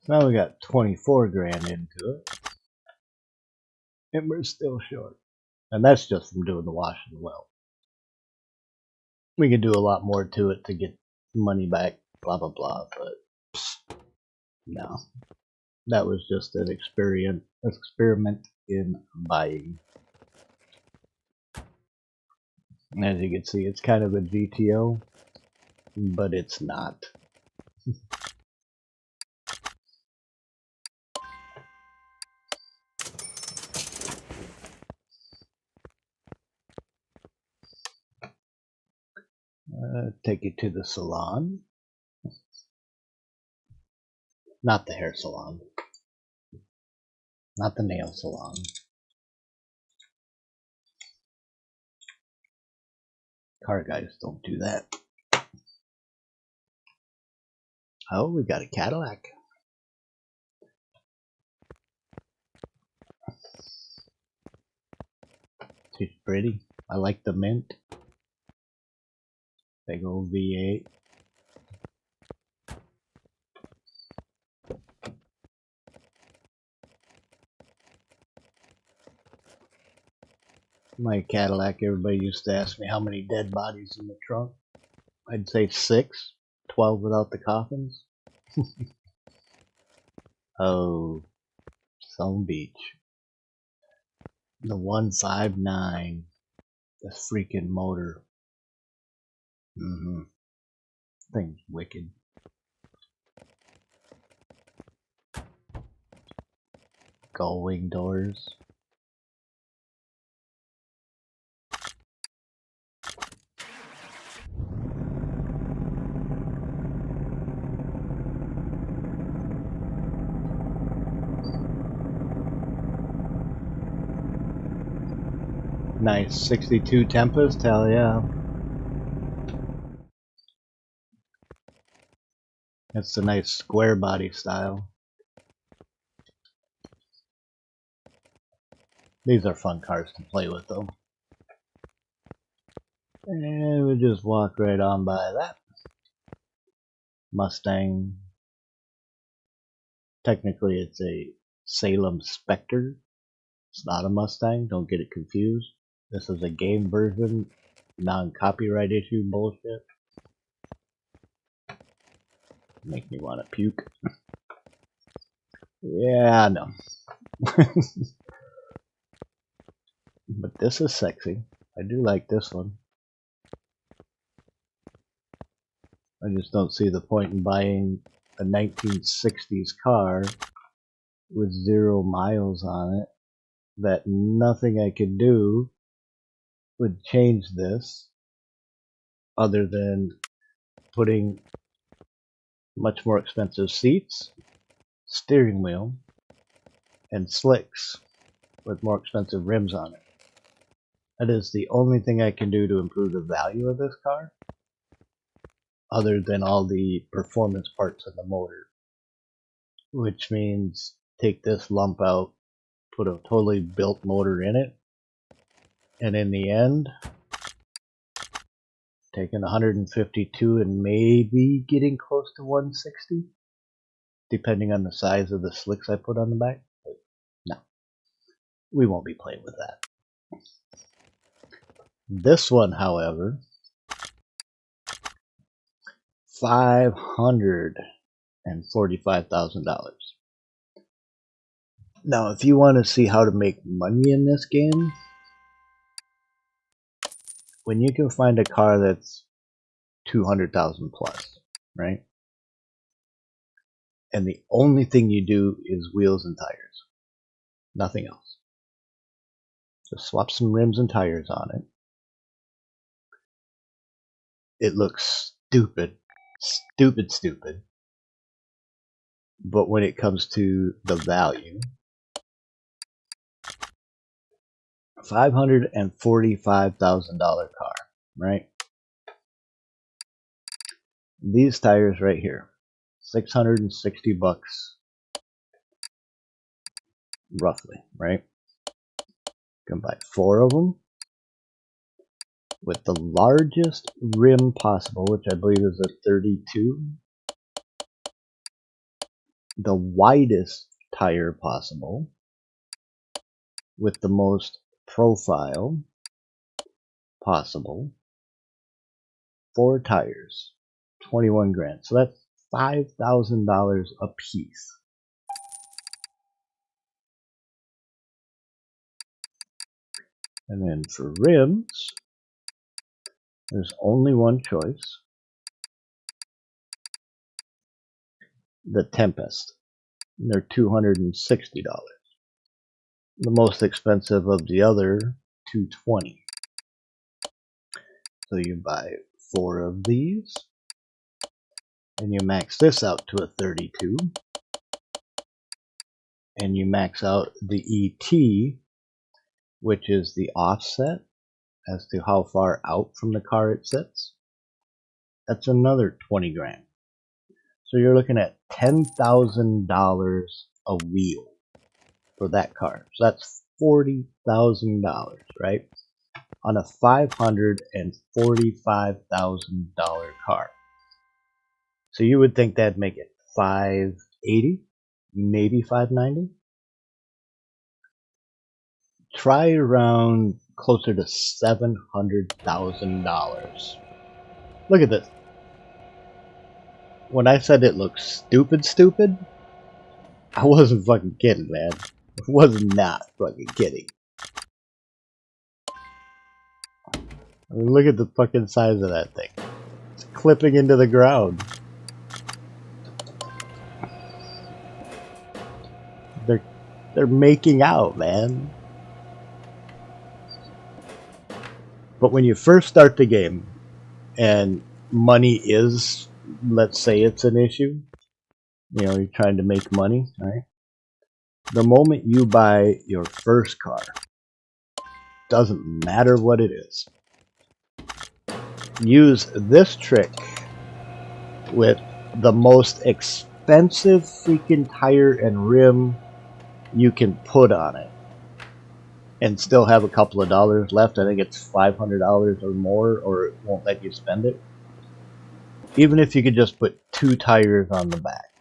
Now we got 24 grand into it, and we're still short. And that's just from doing the wash and the well. We could do a lot more to it to get money back, blah blah blah, but no. That was just an experiment in buying. And as you can see, it's kind of a GTO, but it's not. Take you to the salon. Not the hair salon. Not the nail salon. Car guys don't do that. Oh, we got a Cadillac. She's pretty. I like the mint. Big old V8. My Cadillac, everybody used to ask me how many dead bodies in the trunk. I'd say 6, 12 without the coffins. Oh, Some Beach. The 159. The freaking motor. Thing's wicked. Gull wing doors. Nice 62 Tempest, hell yeah. That's a nice square body style. These are fun cars to play with though. And we'll just walk right on by that. Mustang. Technically it's a Salem Spectre. It's not a Mustang, don't get it confused. This is a game version, non-copyright issue bullshit. Make me want to puke. Yeah, I know. But this is sexy. I do like this one. I just don't see the point in buying a 1960s car with 0 miles on it that nothing I could do would change this other than putting much more expensive seats, steering wheel, and slicks with more expensive rims on it. That is the only thing I can do to improve the value of this car, other than all the performance parts of the motor, which means take this lump out, put a totally built motor in it, and in the end, taking 152 and maybe getting close to 160, depending on the size of the slicks I put on the back. But no, we won't be playing with that. This one, however, $545,000. Now, if you want to see how to make money in this game, when you can find a car that's 200,000 plus, right? And the only thing you do is wheels and tires, nothing else. Just swap some rims and tires on it. It looks stupid, stupid. But when it comes to the value, $545,000 car, right? These tires right here, 660 bucks, roughly, right? You can buy 4 of them with the largest rim possible, which I believe is a 32. The widest tire possible with the most profile possible. 4 tires, 21 grand. So that's $5,000 a piece. And then for rims, there's only one choice. The Tempest. They're $260. The most expensive of the other, $220. So you buy 4 of these, and you max this out to a 32, and you max out the ET, which is the offset as to how far out from the car it sits. That's another 20 grand. So you're looking at $10,000 a wheel for that car. So that's $40,000, right? on a $545,000 car. So you would think that'd make it $580, maybe $590. Try around closer to $700,000. Look at this. When I said it looks stupid, I wasn't fucking kidding, man. I was not fucking kidding. I mean, look at the fucking size of that thing. It's clipping into the ground. They're making out, man. But when you first start the game, and money is, let's say it's an issue, you know, you're trying to make money, right? The moment you buy your first car, doesn't matter what it is, use this trick with the most expensive freaking tire and rim you can put on it and still have a couple of dollars left. I think it's $500 or more, or it won't let you spend it. Even if you could just put 2 tires on the back,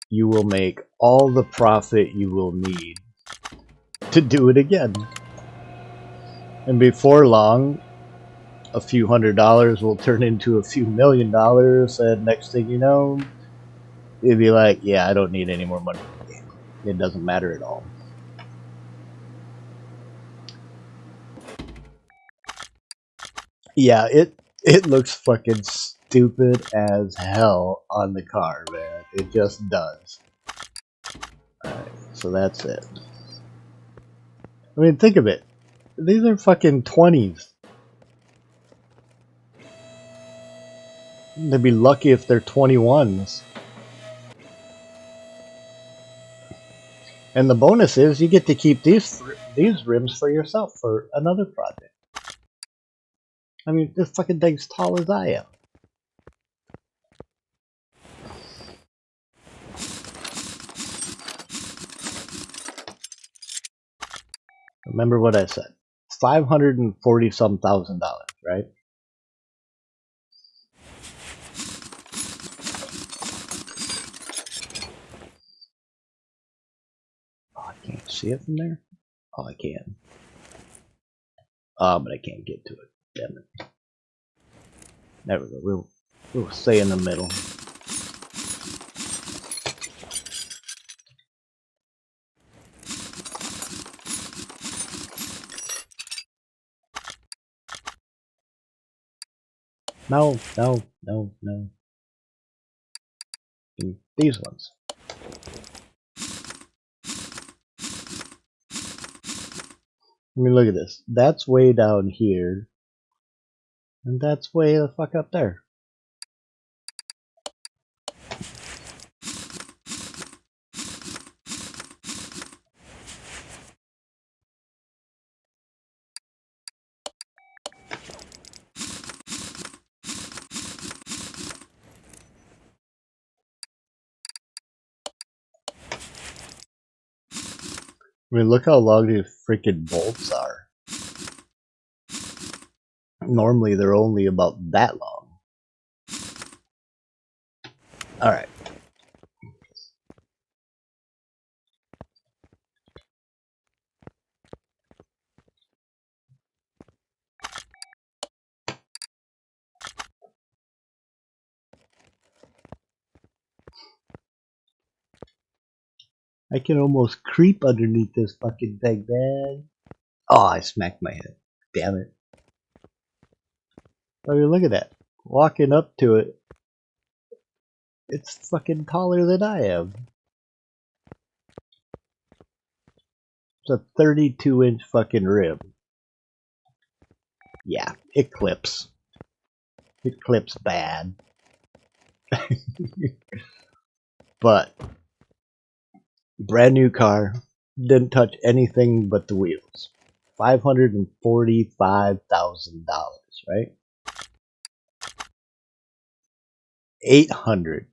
you will make all the profit you will need to do it again. And before long, a few $100s will turn into a few $1,000,000, and next thing you know, you'd be like, yeah, I don't need any more money. It doesn't matter at all. Yeah, it looks fucking stupid as hell on the car, man. It just does. Alright, so that's it. I mean, think of it. These are fucking 20s. They'd be lucky if they're 21s. And the bonus is you get to keep these rims for yourself for another project. I mean, this fucking thing's tall as I am. Remember what I said. $540-some thousand, right? Oh, I can't see it from there? Oh, I can. But I can't get to it. Damn it. There we go. We'll stay in the middle. No. These ones. I mean, look at this. That's way down here. And that's way the fuck up there. I mean, look how long these freaking bolts are. Normally, they're only about that long. Alright. I can almost creep underneath this fucking thing, man. Oh, I smacked my head. Damn it. I mean, look at that. Walking up to it, it's fucking taller than I am. It's a 32-inch fucking rim. Yeah, it clips. It clips bad. But brand new car, didn't touch anything but the wheels. $545,000, right? $870,000.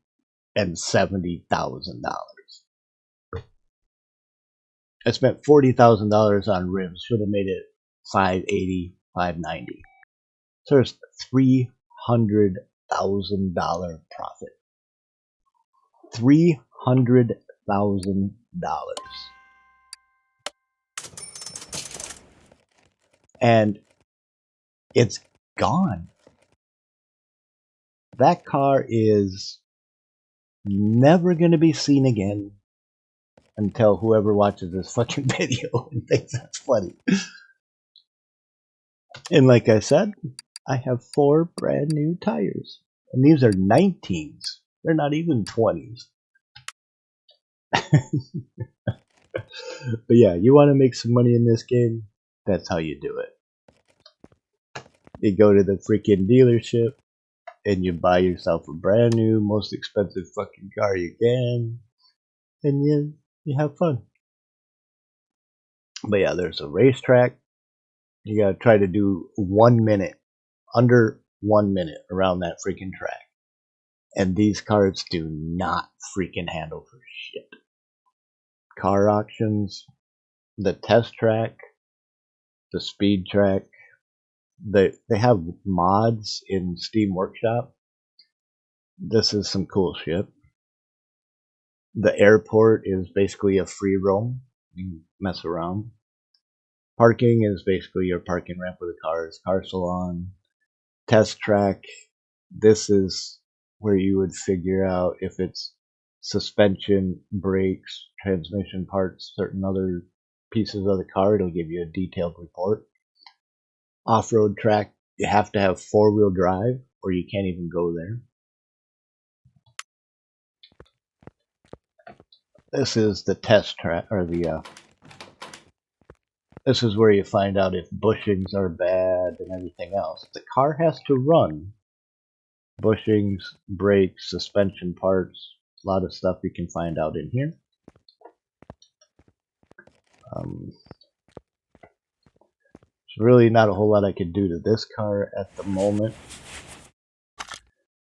I spent $40,000 on rims. Should have made it 580, 590. So there's $300,000 profit. $300,000. And it's gone. That car is never going to be seen again until whoever watches this fucking video and thinks that's funny. And like I said, I have 4 brand new tires. And these are 19s. They're not even 20s. But yeah, you want to make some money in this game? That's how you do it. You go to the freaking dealership and you buy yourself a brand new, most expensive fucking car you can. And you have fun. But yeah, there's a racetrack. You gotta try to do 1 minute, under 1 minute around that freaking track. And these cars do not freaking handle for shit. Car auctions, the test track, the speed track, they have mods in Steam Workshop. This is some cool shit. The airport is basically a free roam. You can mess around. Parking is basically your parking ramp with the cars. Car salon, test track. This is where you would figure out if it's suspension, brakes, transmission parts, certain other pieces of the car. It'll give you a detailed report. Off-road track, you have to have 4-wheel drive or you can't even go there. This is the test track, or this is where you find out if bushings are bad and everything else. The car has to run. Bushings, brakes, suspension parts, a lot of stuff you can find out in here. There's really not a whole lot I could do to this car at the moment.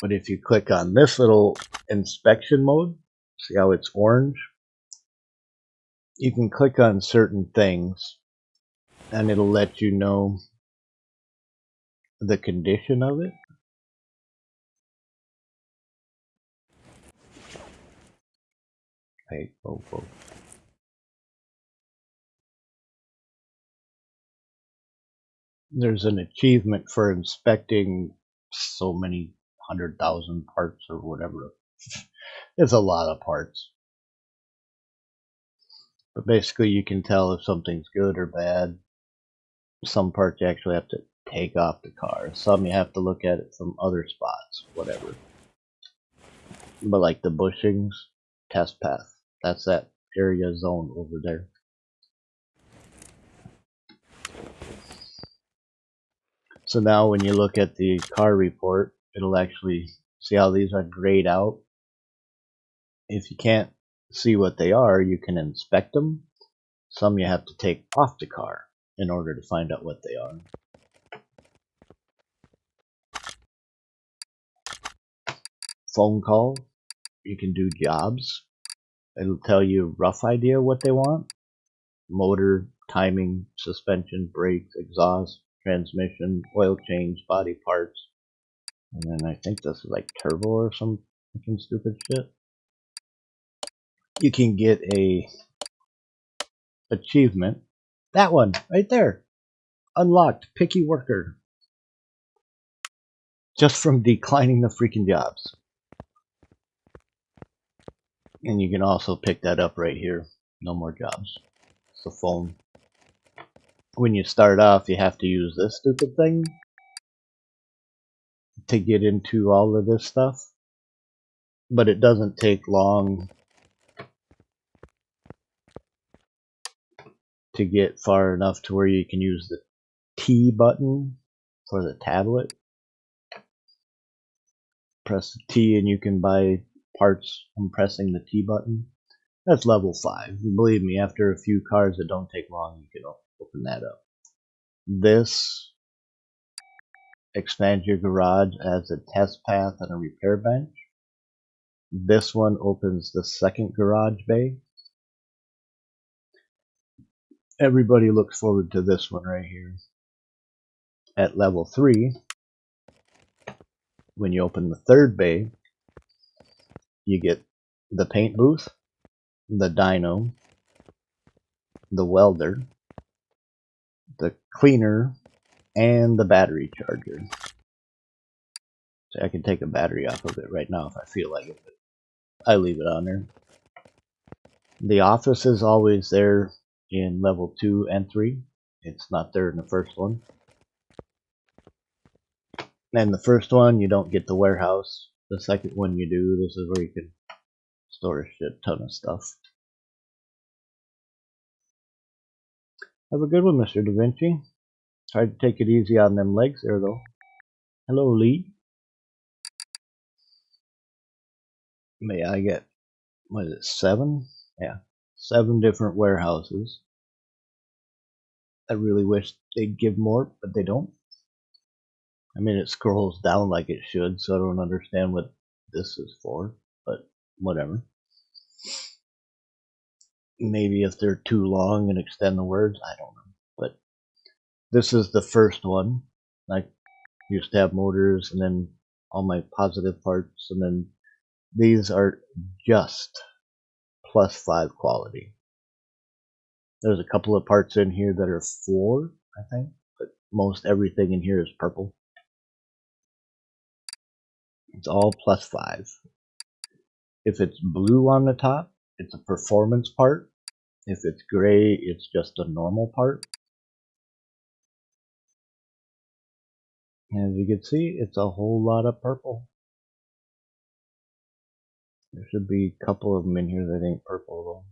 But if you click on this little inspection mode, see how it's orange? You can click on certain things and it'll let you know the condition of it. Hey, oh. There's an achievement for inspecting so many 100,000 parts or whatever. It's a lot of parts. But basically you can tell if something's good or bad. Some parts you actually have to take off the car. Some you have to look at it from other spots, whatever. But like the bushings, test path. That's that area zone over there. So now when you look at the car report, it'll actually see how these are grayed out. If you can't see what they are, you can inspect them. Some you have to take off the car in order to find out what they are. Phone call, you can do jobs. It'll tell you a rough idea what they want. Motor, timing, suspension, brakes, exhaust, transmission, oil change, body parts. And then I think this is like turbo or some fucking stupid shit. You can get a achievement. That one, right there. Unlocked, picky worker. Just from declining the freaking jobs. And you can also pick that up right here. No more jobs. It's the phone. When you start off, you have to use this stupid thing to get into all of this stuff. But it doesn't take long to get far enough to where you can use the T button for the tablet. Press the T and you can buy parts from pressing the T button. That's level 5. Believe me, after a few cars, it don't take long. You can open that up. This expands your garage as a test path and a repair bench. This one opens the second garage bay. Everybody looks forward to this one right here. At level 3, when you open the third bay, you get the paint booth, the dyno, the welder, the cleaner, and the battery charger. So I can take a battery off of it right now if I feel like it, but I leave it on there. The office is always there in level 2 and 3. It's not there in the first one. And the first one, you don't get the warehouse. The second one you do. This is where you can store a shit ton of stuff. Have a good one, Mr. Davinci. Try to take it easy on them legs there, though. Hello, Lee. May I get, what is it, 7? Yeah, 7 different warehouses. I really wish they'd give more, but they don't. I mean, it scrolls down like it should, so I don't understand what this is for, but whatever. Maybe if they're too long and extend the words, I don't know. But this is the first one. I used to have motors and then all my positive parts, and then these are just +5 quality. There's a couple of parts in here that are 4, I think, but most everything in here is purple. It's all +5. If it's blue on the top, it's a performance part. If it's gray, it's just a normal part. And as you can see, it's a whole lot of purple. There should be a couple of them in here that ain't purple though.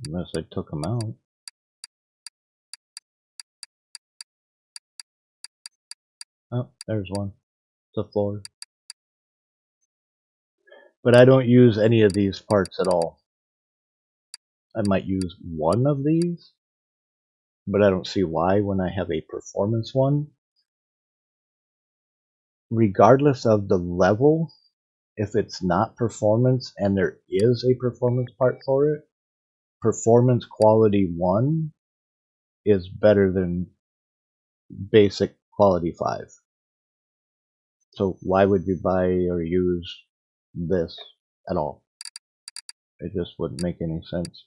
Unless I took them out. Oh, there's one. It's a 4. But I don't use any of these parts at all. I might use one of these, but I don't see why when I have a performance one. Regardless of the level, if it's not performance and there is a performance part for it, performance quality 1 is better than basic quality 5. So why would you buy or use this at all? It just wouldn't make any sense.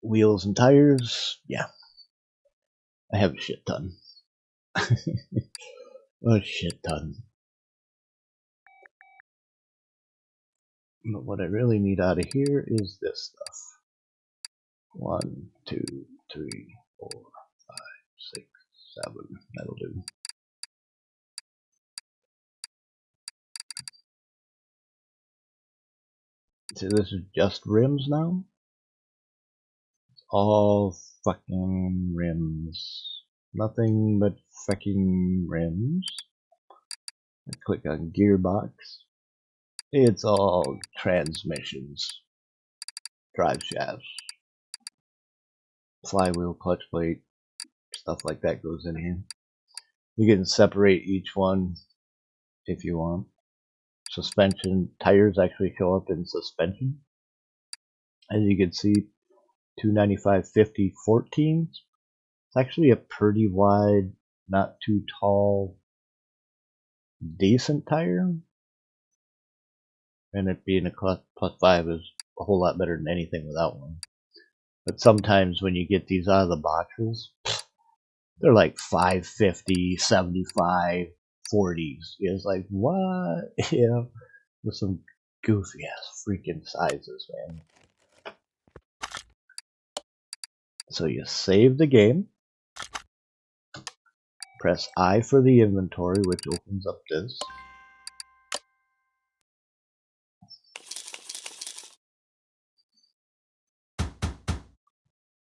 Wheels and tires, yeah. I have a shit ton. A shit ton. But what I really need out of here is this stuff. 1, 2, 3, 4, 5, 6, 7. That'll do. See, this is just rims now. It's all fucking rims. Nothing but fucking rims. I click on gearbox. It's all transmissions, drive shafts, flywheel, clutch plate, stuff like that goes in here. You can separate each one if you want. Suspension, tires actually show up in suspension. As you can see, 295 50 14. It's actually a pretty wide, not too tall, decent tire. And it being a +5 is a whole lot better than anything without one. But sometimes when you get these out of the boxes, they're like 550, 75, 40s. It's like, what? You know, with some goofy ass freaking sizes, man. So you save the game, press I for the inventory, which opens up this.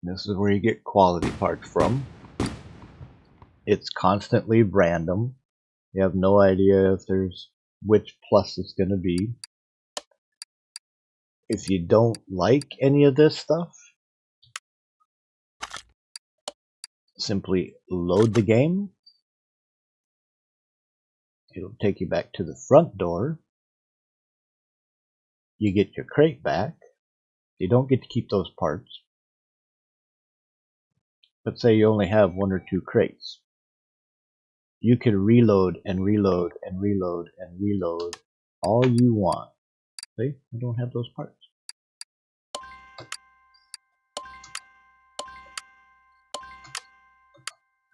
This is where you get quality parts from. It's constantly random. You have no idea if there's which plus it's going to be. If you don't like any of this stuff, simply load the game It'll take you back to the front door. You get your crate back. You don't get to keep those parts. But say you only have 1 or 2 crates. You can reload and reload and reload and reload all you want. See, I don't have those parts.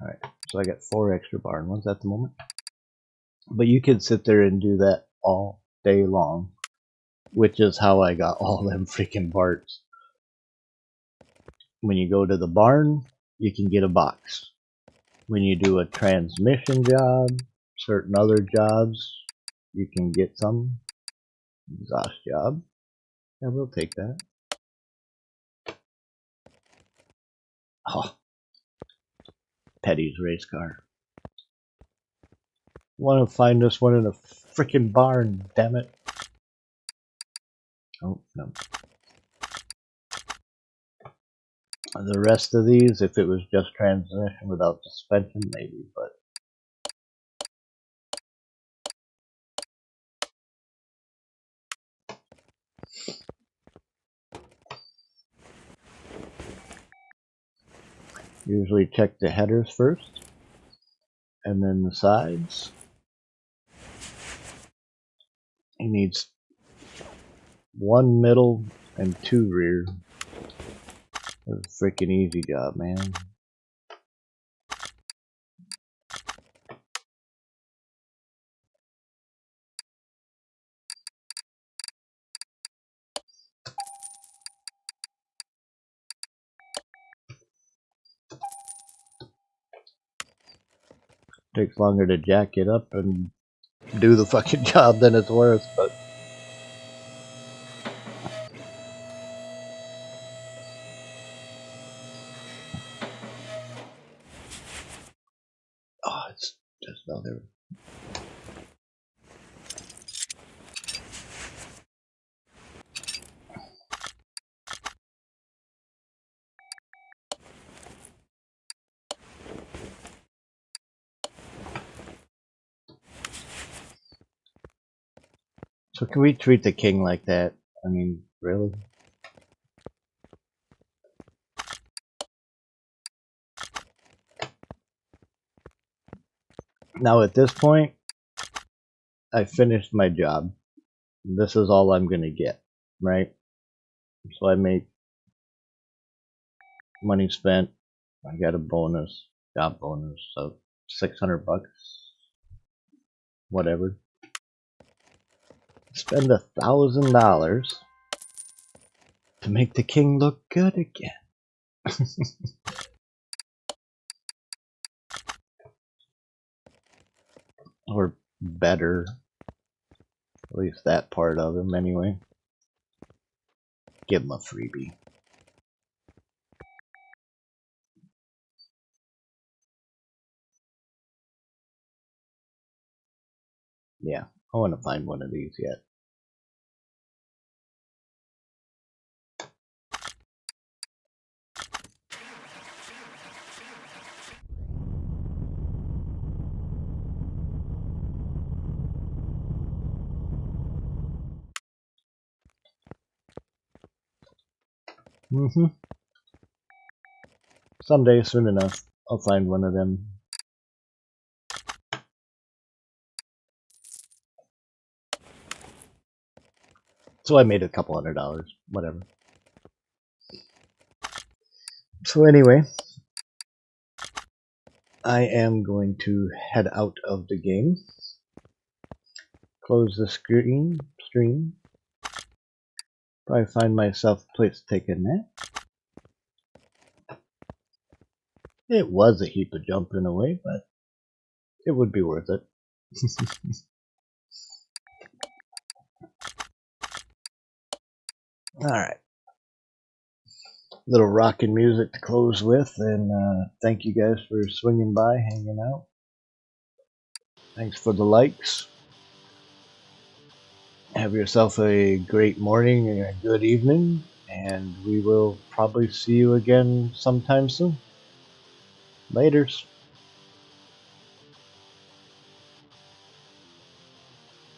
Alright, so I got 4 extra barn ones at the moment. But you can sit there and do that all day long, which is how I got all them freaking parts. When you go to the barn, you can get a box. When you do a transmission job, certain other jobs, you can get some. Exhaust job. Yeah, we'll take that. Oh, Petty's race car. Want to find this one in a freaking barn, damn it. Oh, no. The rest of these, if it was just transmission without suspension, maybe, but usually check the headers first, and then the sides. He needs 1 middle and 2 rear. That's a freaking easy job, man. Takes longer to jack it up and do the fucking job than it's worth, but oh, it's just another. So can we treat the king like that? I mean, really? Now at this point, I finished my job. This is all I'm gonna get, right? So I make money spent. I got a bonus, job bonus, so $600, whatever. Spend $1,000 to make the king look good again. Or better. At least that part of him, anyway. Give him a freebie. Yeah, I want to find one of these yet. Someday, soon enough, I'll find one of them. So I made a couple $100, whatever. So anyway, I am going to head out of the game. Close the stream. Probably find myself a place to take a nap. It was a heap of jumping away, but it would be worth it. Alright. Little rockin' music to close with, and thank you guys for swinging by, hanging out. Thanks for the likes. Have yourself a great morning and a good evening, and we will probably see you again sometime soon. Laters.